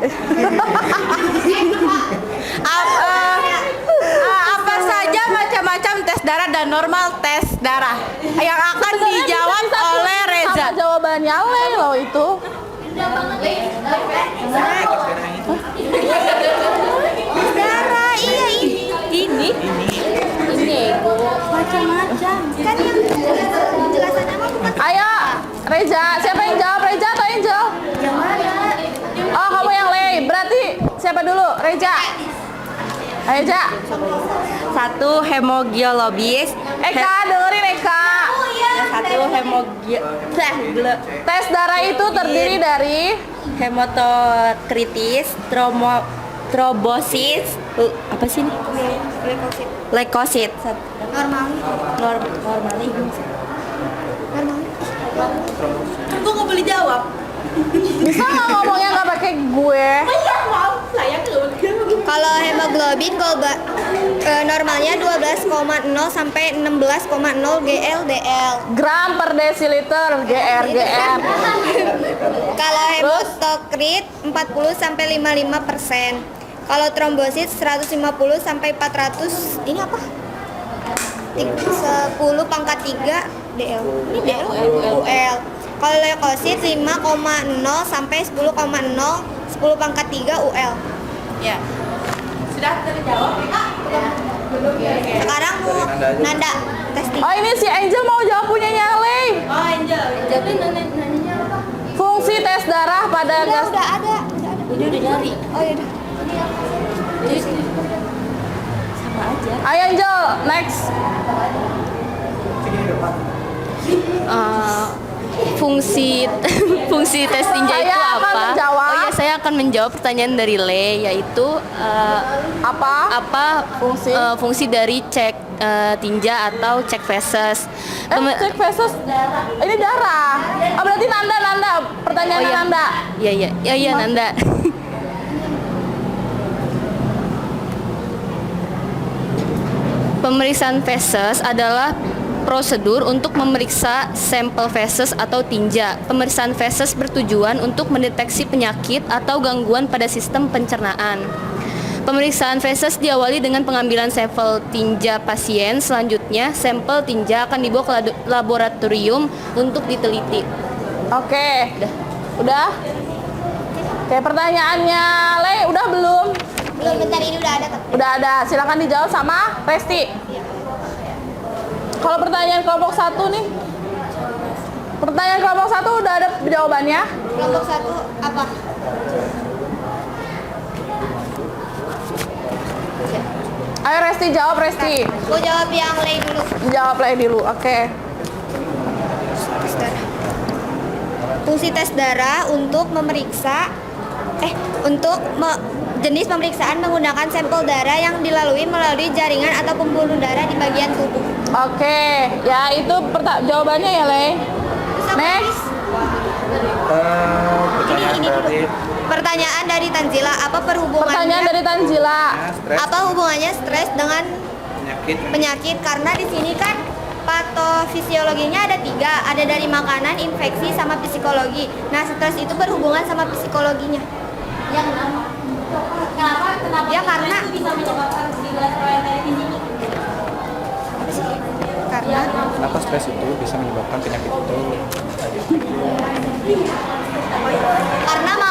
Apa saja macam-macam tes darah dan normal tes darah yang akan dijawab oleh Reza. Sama jawabannya Le loh itu. Darah, iya ini macam-macam. Kan yang penjelasannya mah bukan Ayo, Reja. Siapa yang jawab? Reja atau Angel? yang mana? Oh, kamu yang Le. Berarti siapa dulu? Reja. Reja. 1 hemoglobis. Eka, dengerin Eka. Yang 1 Tes darah itu terdiri dari hematotritis, trombosis, apa sih ini? Leukosit. Normalis. Kan gue nggak boleh jawab. bisa nggak ngomongnya nggak pakai gue? Kalau hemoglobin normalnya 12,0 sampai 16,0 GLDL. Gram per desiliter, GR. Kalau hematokrit 40 sampai 55%. Kalau trombosit 150 sampai 400. Ini apa? 10 pangkat 3 DL. Ini DL UL. Kalau leukosit 5,0 sampai 10,0 10 pangkat 3 UL. Ya. Sudah terjawab ya? Sekarang mau Nanda testing. Oh, ini si Angel mau jawab punyanya Le. Oh, Angel. Jadi nanya apa? Fungsi tes darah pada gas. Udah ada. Udah nyari. Oh iya. Ayo Angel, next. Fungsi tes tinja itu Saya akan apa? menjawab. Oh iya, saya akan menjawab pertanyaan dari Le, yaitu apa fungsi dari cek tinja atau cek feses. Cek feses. Ini darah. Oh, berarti Nanda. Pertanyaan Oh, iya. Nanda. Iya Nanda. Pemeriksaan feses adalah prosedur untuk memeriksa sampel feses atau tinja. Pemeriksaan feses bertujuan untuk mendeteksi penyakit atau gangguan pada sistem pencernaan. Pemeriksaan feses diawali dengan pengambilan sampel tinja pasien. Selanjutnya, sampel tinja akan dibawa ke laboratorium untuk diteliti. Oke. Udah? Oke, pertanyaannya Le, udah belum? Belum, bentar ini udah ada. Udah ada. Silakan dijawab sama Resti. Kalau pertanyaan kelompok 1 nih. Pertanyaan kelompok 1 udah ada jawabannya? Kelompok 1 apa? Ayo Resti jawab Resti. Gue jawab yang lay dulu. Jawab Le dulu. Oke. Fungsi tes darah untuk memeriksa jenis pemeriksaan menggunakan sampel darah yang dilalui melalui jaringan atau pembuluh darah di bagian tubuh. Oke, ya itu jawabannya ya Le. Next. Ini dulu. Pertanyaan dari Tanzila, apa perhubungannya? Pertanyaan dari Tanzila. Apa hubungannya stres dengan penyakit? Karena di sini kan patofisiologinya ada 3, ada dari makanan, infeksi, sama psikologi. Nah, stres itu berhubungan sama psikologinya. Ya kenapa? Ya karena bisa menyebabkan gastroenteritis ini. Karena Kenapa stres itu bisa menyebabkan penyakit itu?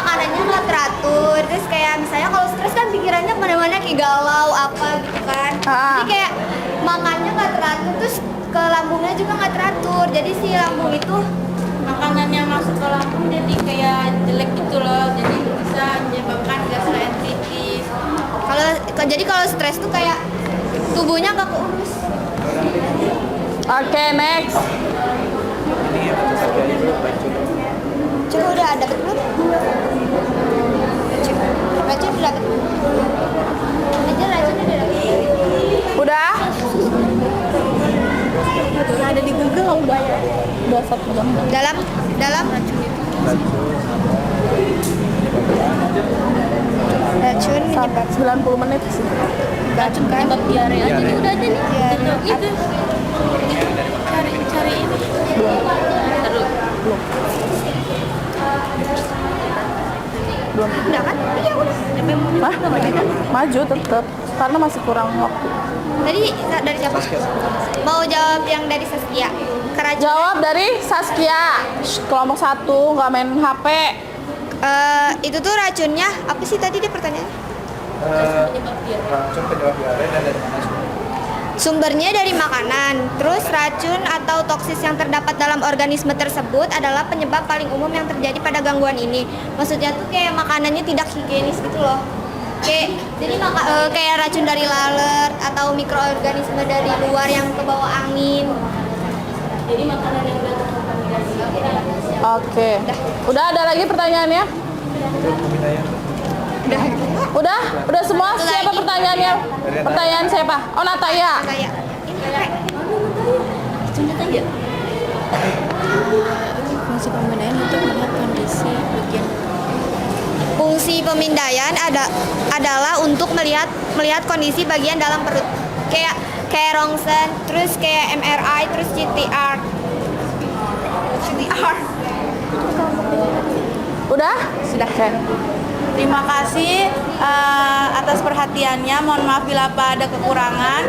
makanannya teratur. Terus kayak misalnya kalau stres kan pikirannya kemana-mana kayak galau apa gitu kan. Jadi kayak makannya nggak teratur, terus ke lambungnya juga nggak teratur. Jadi si lambung itu makanannya masuk ke lambung jadi kayak jelek gitu loh. Jadi bisa menyebabkan gastroenteritis. Kalau stres tuh kayak tubuhnya nggak keurus. Oke, next. Coba udah ada belum? Racun udah dapet belum? Aja racunnya udah dapet. Udah? Ada di Google udah 1 jam. Dalam racun menyebab 90 menit sih. Racun penyebab diare aja nih, udah aja nih. Itu. Cari ini. Belum. udah kan? Iya udah. Maju tetap karena masih kurang waktu. Tadi dari siapa? Mau jawab yang dari Saskia. Keracunan. Jawab dari Saskia. Kelompok 1 nggak main HP. Itu tuh racunnya apa sih tadi dia pertanyaan? Racun penyebab diare dan dari mana sumbernya? Sumbernya dari makanan. Terus racun atau toksis yang terdapat dalam organisme tersebut adalah penyebab paling umum yang terjadi pada gangguan ini. Maksudnya tuh kayak makanannya tidak higienis gitu loh. Kayak racun dari laler atau mikroorganisme dari luar yang kebawa angin. Jadi makanan yang udah terkontaminasi. Oke. Udah ada lagi pertanyaannya? Udah semua? Siapa pertanyaannya? Pertanyaan siapa? Oh, Nataya. Fungsi pemindaian untuk melihat kondisi bagian. Fungsi pemindaian adalah untuk melihat kondisi bagian dalam perut. Kayak rongsen, terus kayak MRI, terus CTR. Udah? Sudah. Terima kasih atas perhatiannya. Mohon maaf bila ada kekurangan.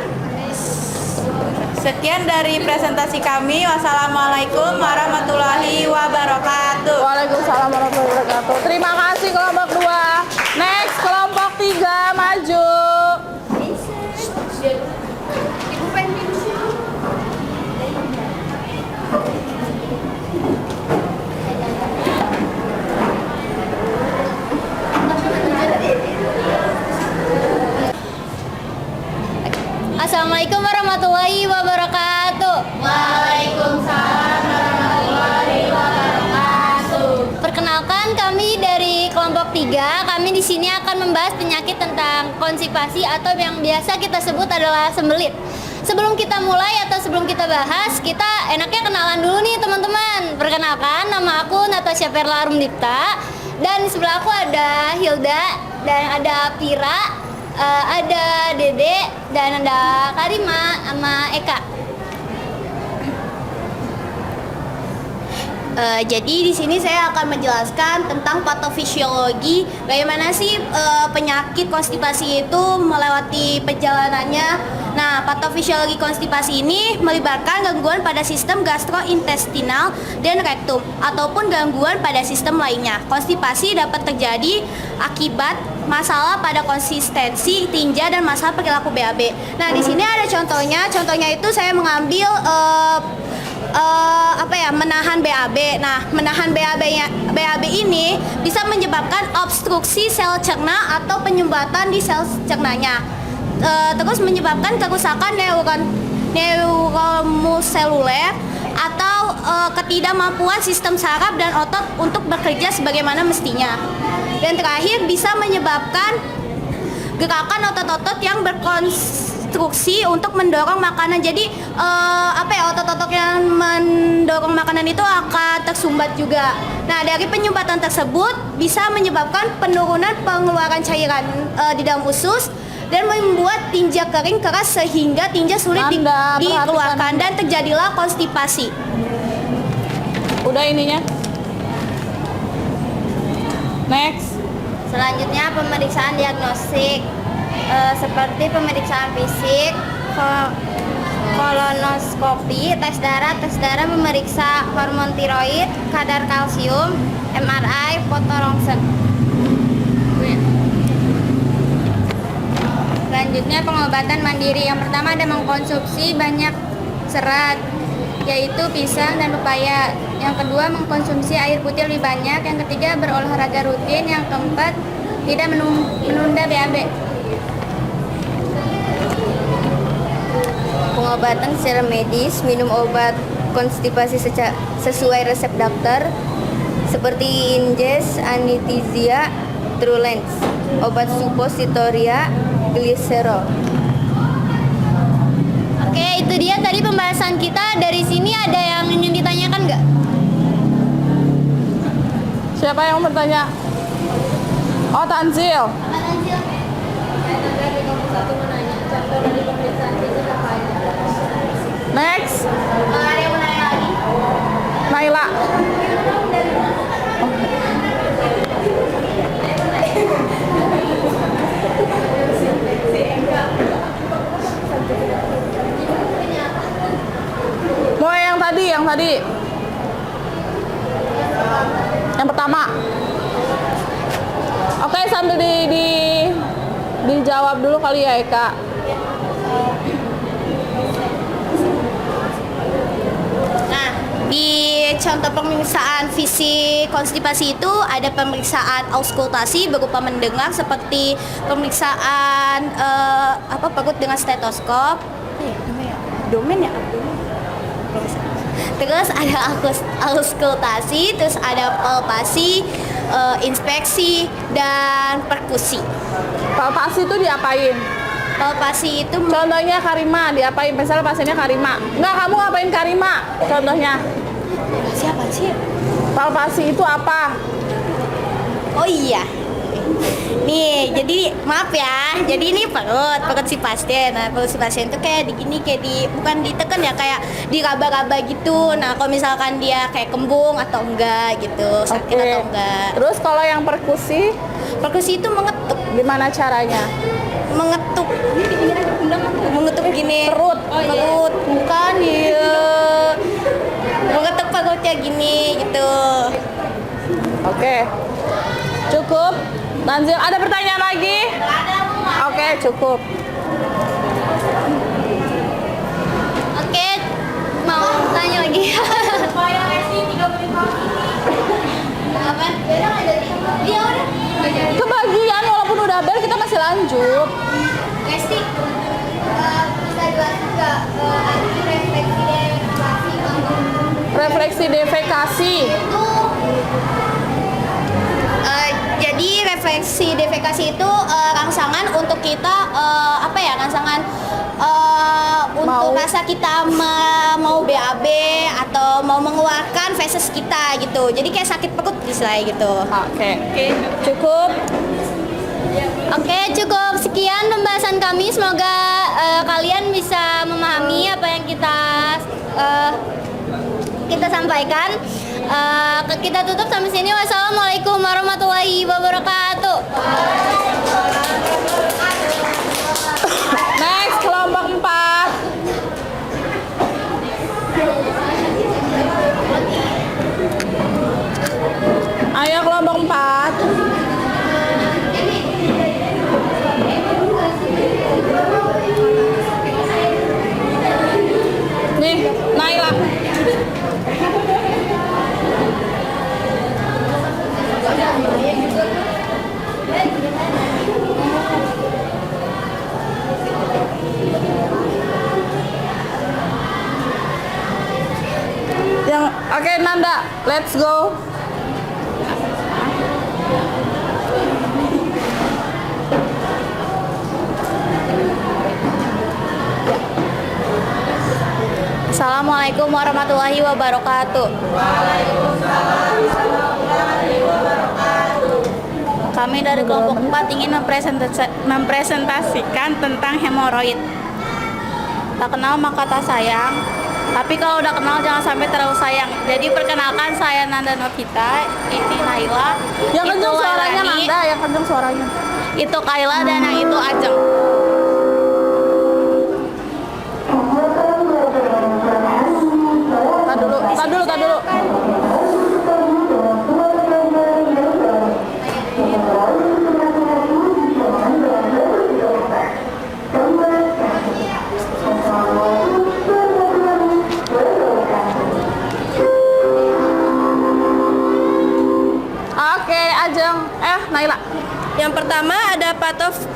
Sekian dari presentasi kami. Wassalamualaikum warahmatullahi wabarakatuh. Waalaikumsalam warahmatullahi wabarakatuh. Terima kasih kelompok 2. Next, kelompok 3 maju. Assalamualaikum warahmatullahi wabarakatuh. Waalaikumsalam warahmatullahi wabarakatuh. Perkenalkan, kami dari kelompok 3. Kami di sini akan membahas penyakit tentang konstipasi atau yang biasa kita sebut adalah sembelit. Sebelum kita mulai atau sebelum kita bahas, kita enaknya kenalan dulu nih teman-teman. Perkenalkan, nama aku Natasha Perla Rumdipta, dan di sebelah aku ada Hilda dan ada Pira. Ada Dede dan ada Karima sama Eka. Jadi di sini saya akan menjelaskan tentang patofisiologi, bagaimana sih penyakit konstipasi itu melewati perjalanannya. Nah, patofisiologi konstipasi ini melibatkan gangguan pada sistem gastrointestinal dan rektum ataupun gangguan pada sistem lainnya. Konstipasi dapat terjadi akibat masalah pada konsistensi tinja dan masalah perilaku BAB. Nah, di sini ada contohnya. Contohnya itu saya mengambil menahan BAB. Nah, menahan BAB ini bisa menyebabkan obstruksi sel cerna atau penyumbatan di sel cernanya. Terus menyebabkan kerusakan neuromuskuler atau ketidakmampuan sistem saraf dan otot untuk bekerja sebagaimana mestinya. Dan terakhir bisa menyebabkan gerakan otot-otot yang berkonstruksi untuk mendorong makanan. Jadi otot-otot yang mendorong makanan itu akan tersumbat juga. Nah, dari penyumbatan tersebut bisa menyebabkan penurunan pengeluaran cairan di dalam usus dan membuat tinja kering keras sehingga tinja sulit dikeluarkan dan terjadilah konstipasi. Udah ininya. Next. Selanjutnya pemeriksaan diagnostik seperti pemeriksaan fisik, kolonoskopi, tes darah memeriksa hormon tiroid, kadar kalsium, MRI, foto rongsen. selanjutnya pengobatan mandiri. Yang pertama ada mengkonsumsi banyak serat, yaitu pisang dan pepaya. Yang kedua mengkonsumsi air putih lebih banyak. Yang ketiga berolahraga rutin. Yang keempat tidak menunda BAB. Pengobatan secara medis, minum obat konstipasi sesuai resep dokter seperti Injes, Anitizia, Trulens, obat suppositoria, Glycerol. Oke, itu dia tadi pembahasan kita. Dari sini ada yang ingin ditanyakan nggak? Siapa yang mau bertanya? Oh, Tanzil. Next. Ada yang mau nanya lagi? Naila. Mau yang tadi. Yang pertama. Oke, sambil dijawab dulu kali ya, Eka. Nah, di contoh pemeriksaan fisik konstipasi itu ada pemeriksaan auskultasi berupa mendengar seperti pemeriksaan perut dengan stetoskop. Terus ada auskultasi, terus ada palpasi, inspeksi, dan perkusi. Palpasi itu diapain? Palpasi itu Contohnya Karima, diapain? Misalnya pasiennya Karima. Enggak, kamu ngapain Karima? Contohnya. siapa sih? Palpasi itu apa? Oh iya. Nih, jadi maaf ya. Jadi ini perut si pasien. Nah, perut si pasien itu kayak bukan ditekan ya, kayak diraba-raba gitu. Nah, kalau misalkan dia kayak kembung atau enggak gitu, sakit atau enggak. Terus kalau yang perkusi? Perkusi itu mengetuk. Gimana caranya? Mengetuk. Mengetuk gini. Perut. Perut. Bukan ya. Mengetuk perutnya gini gitu. Oke. Cukup. Tanzil, ada pertanyaan lagi? Oke, cukup. Oke, mau tanya lagi. Kebagian walaupun udah bel kita masih lanjut. Resti, bisa jelasin nggak Refleksi defekasi. Jadi refleksi defekasi itu rangsangan untuk kita rangsangan untuk rasa kita mau BAB atau mau mengeluarkan feses kita gitu. Jadi kayak sakit perut istilahnya gitu. Oke. Cukup. Oke, cukup sekian pembahasan kami. Semoga kalian bisa memahami apa yang kita sampaikan. Kita tutup sampai sini. Wassalamualaikum warahmatullahi wabarakatuh. Next, kelompok 4. Ayo kelompok 4. Nih, Naila. Oke, Nanda, let's go. Assalamualaikum warahmatullahi wabarakatuh. Kami dari kelompok 4 ingin mempresentasikan tentang hemoroid. Tak kenal maka tak sayang, tapi kalau udah kenal jangan sampai terlalu sayang. Jadi perkenalkan, saya Nanda Novita, ini Naila. Yang kenceng suaranya Nanda, yang kenceng suaranya. Itu Kaila dan yang itu Ajeng. Tak dulu. pertama ada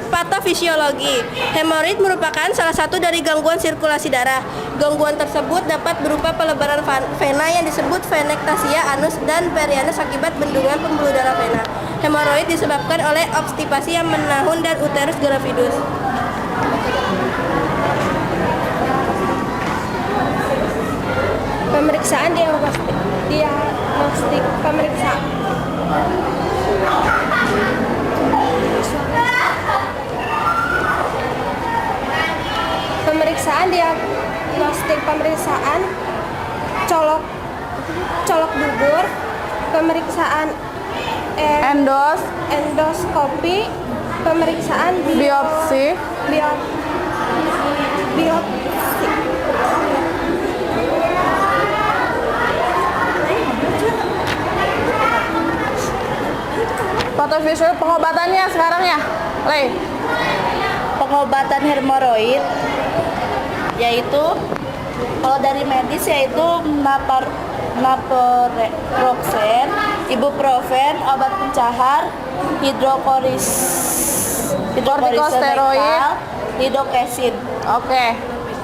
patofisiologi. Hemoroid merupakan salah satu dari gangguan sirkulasi darah. Gangguan tersebut dapat berupa pelebaran vena yang disebut venektasia anus dan perianus akibat bendungan pembuluh darah vena. Hemoroid disebabkan oleh obstipasi yang menahun dan uterus gravidus. Pemeriksaan diagnostik pemeriksaan. Pemeriksaan diagnostik pemeriksaan colok dubur, pemeriksaan endoskopi, pemeriksaan Biopsi. Patofisiologi pengobatannya sekarang ya, Lei. Pengobatan hemoroid yaitu kalau dari medis yaitu naproxen, ibuprofen, obat pencahar, Kortikosteroid, lidocaine. Oke.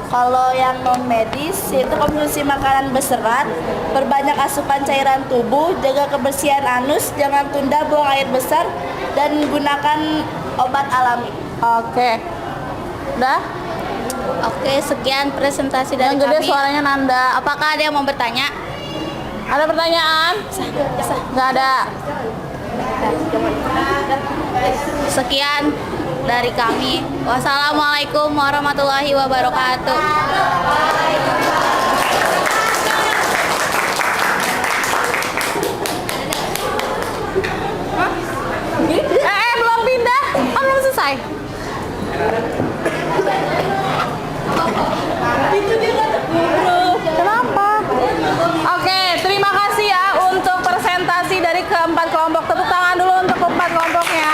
Kalau yang non medis yaitu konsumsi makanan berserat, perbanyak asupan cairan tubuh, jaga kebersihan anus, jangan tunda buang air besar, dan gunakan obat alami. Oke. Udah? Oke, sekian presentasi dari Yang gede kami. suaranya Nanda. Apakah ada yang mau bertanya? Ada pertanyaan? Nggak ada. Sekian dari kami. Wassalamualaikum warahmatullahi wabarakatuh. Belum pindah? Oh, belum selesai. Kenapa? Oke, terima kasih ya untuk presentasi dari keempat kelompok. Tepuk tangan dulu untuk keempat kelompoknya.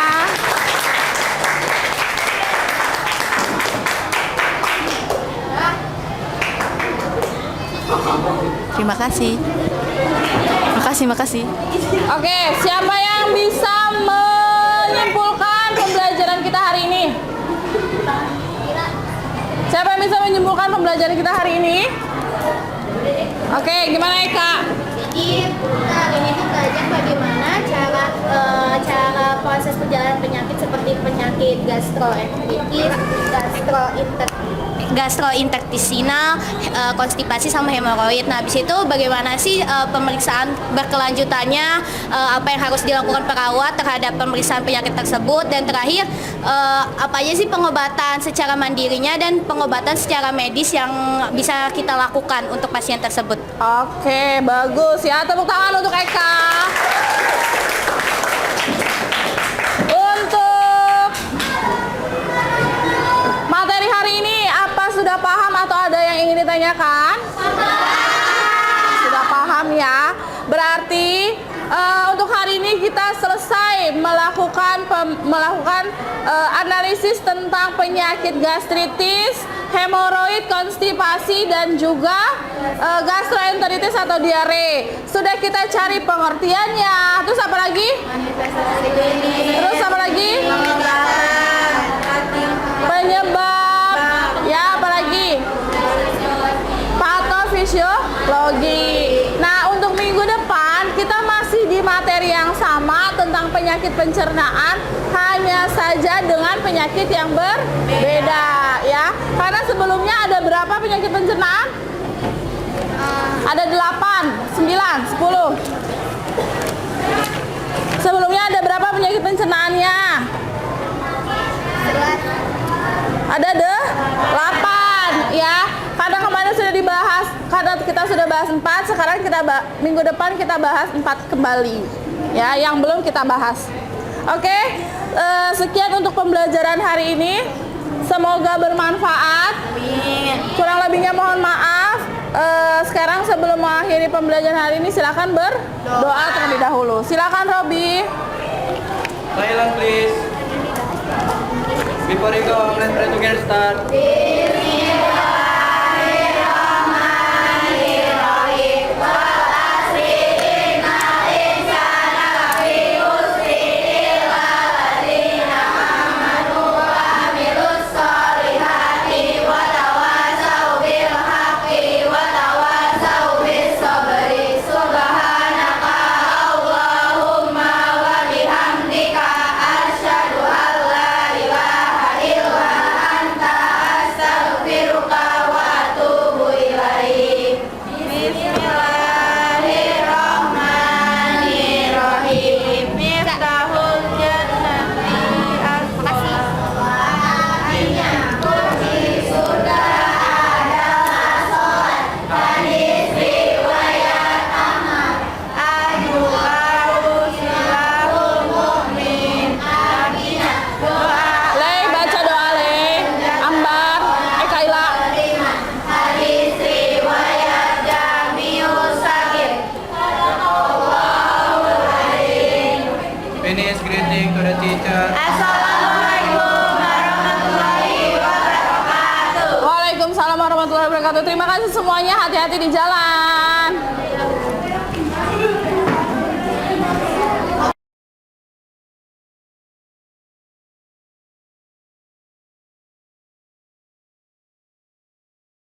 Terima kasih. Makasih. Oke, siapa yang bisa menyimpulkan pembelajaran kita hari ini? Siapa yang bisa menyimpulkan pembelajaran kita hari ini? Oke, gimana Eka? Jadi hari ini kita belajar bagaimana cara proses perjalanan penyakit seperti penyakit gastrointestinal, konstipasi sama hemoroid. Nah, habis itu bagaimana sih pemeriksaan berkelanjutannya, apa yang harus dilakukan perawat terhadap pemeriksaan penyakit tersebut, dan terakhir apa aja sih pengobatan secara mandirinya dan pengobatan secara medis yang bisa kita lakukan untuk pasien tersebut. Oke, bagus ya. Tepuk tangan untuk Eka. Untuk materi hari ini, apa sudah paham atau ada yang ingin ditanyakan? Sudah paham ya. Berarti untuk hari ini kita selesai melakukan analisis tentang penyakit gastritis, hemoroid, konstipasi, dan juga gastroenteritis atau diare. Sudah kita cari pengertiannya. Terus apa lagi? Penyebab. Ya, apa lagi? Patofisiologi. Nah, untuk minggu depan kita masih di materi yang sama tentang penyakit pencernaan, hanya saja dengan penyakit yang berbeda ya. Karena sebelumnya ada berapa penyakit pencernaan? Ada 8, 9, 10. Sebelumnya ada berapa penyakit pencernaannya? Ada 8 ya. Karena kemarin sudah dibahas, karena kita sudah bahas 4, sekarang minggu depan kita bahas 4 kembali ya, yang belum kita bahas. Oke, sekian untuk pembelajaran hari ini. Semoga bermanfaat. Kurang lebihnya mohon maaf. Sekarang sebelum mengakhiri pembelajaran hari ini, silakan berdoa terlebih dahulu. Silakan Robi. Silent please. Before you go, let's pray together. Start. providing to the teacher. Assalamualaikum warahmatullahi wabarakatuh. Waalaikumsalam warahmatullahi wabarakatuh. Terima kasih semuanya, hati-hati di jalan.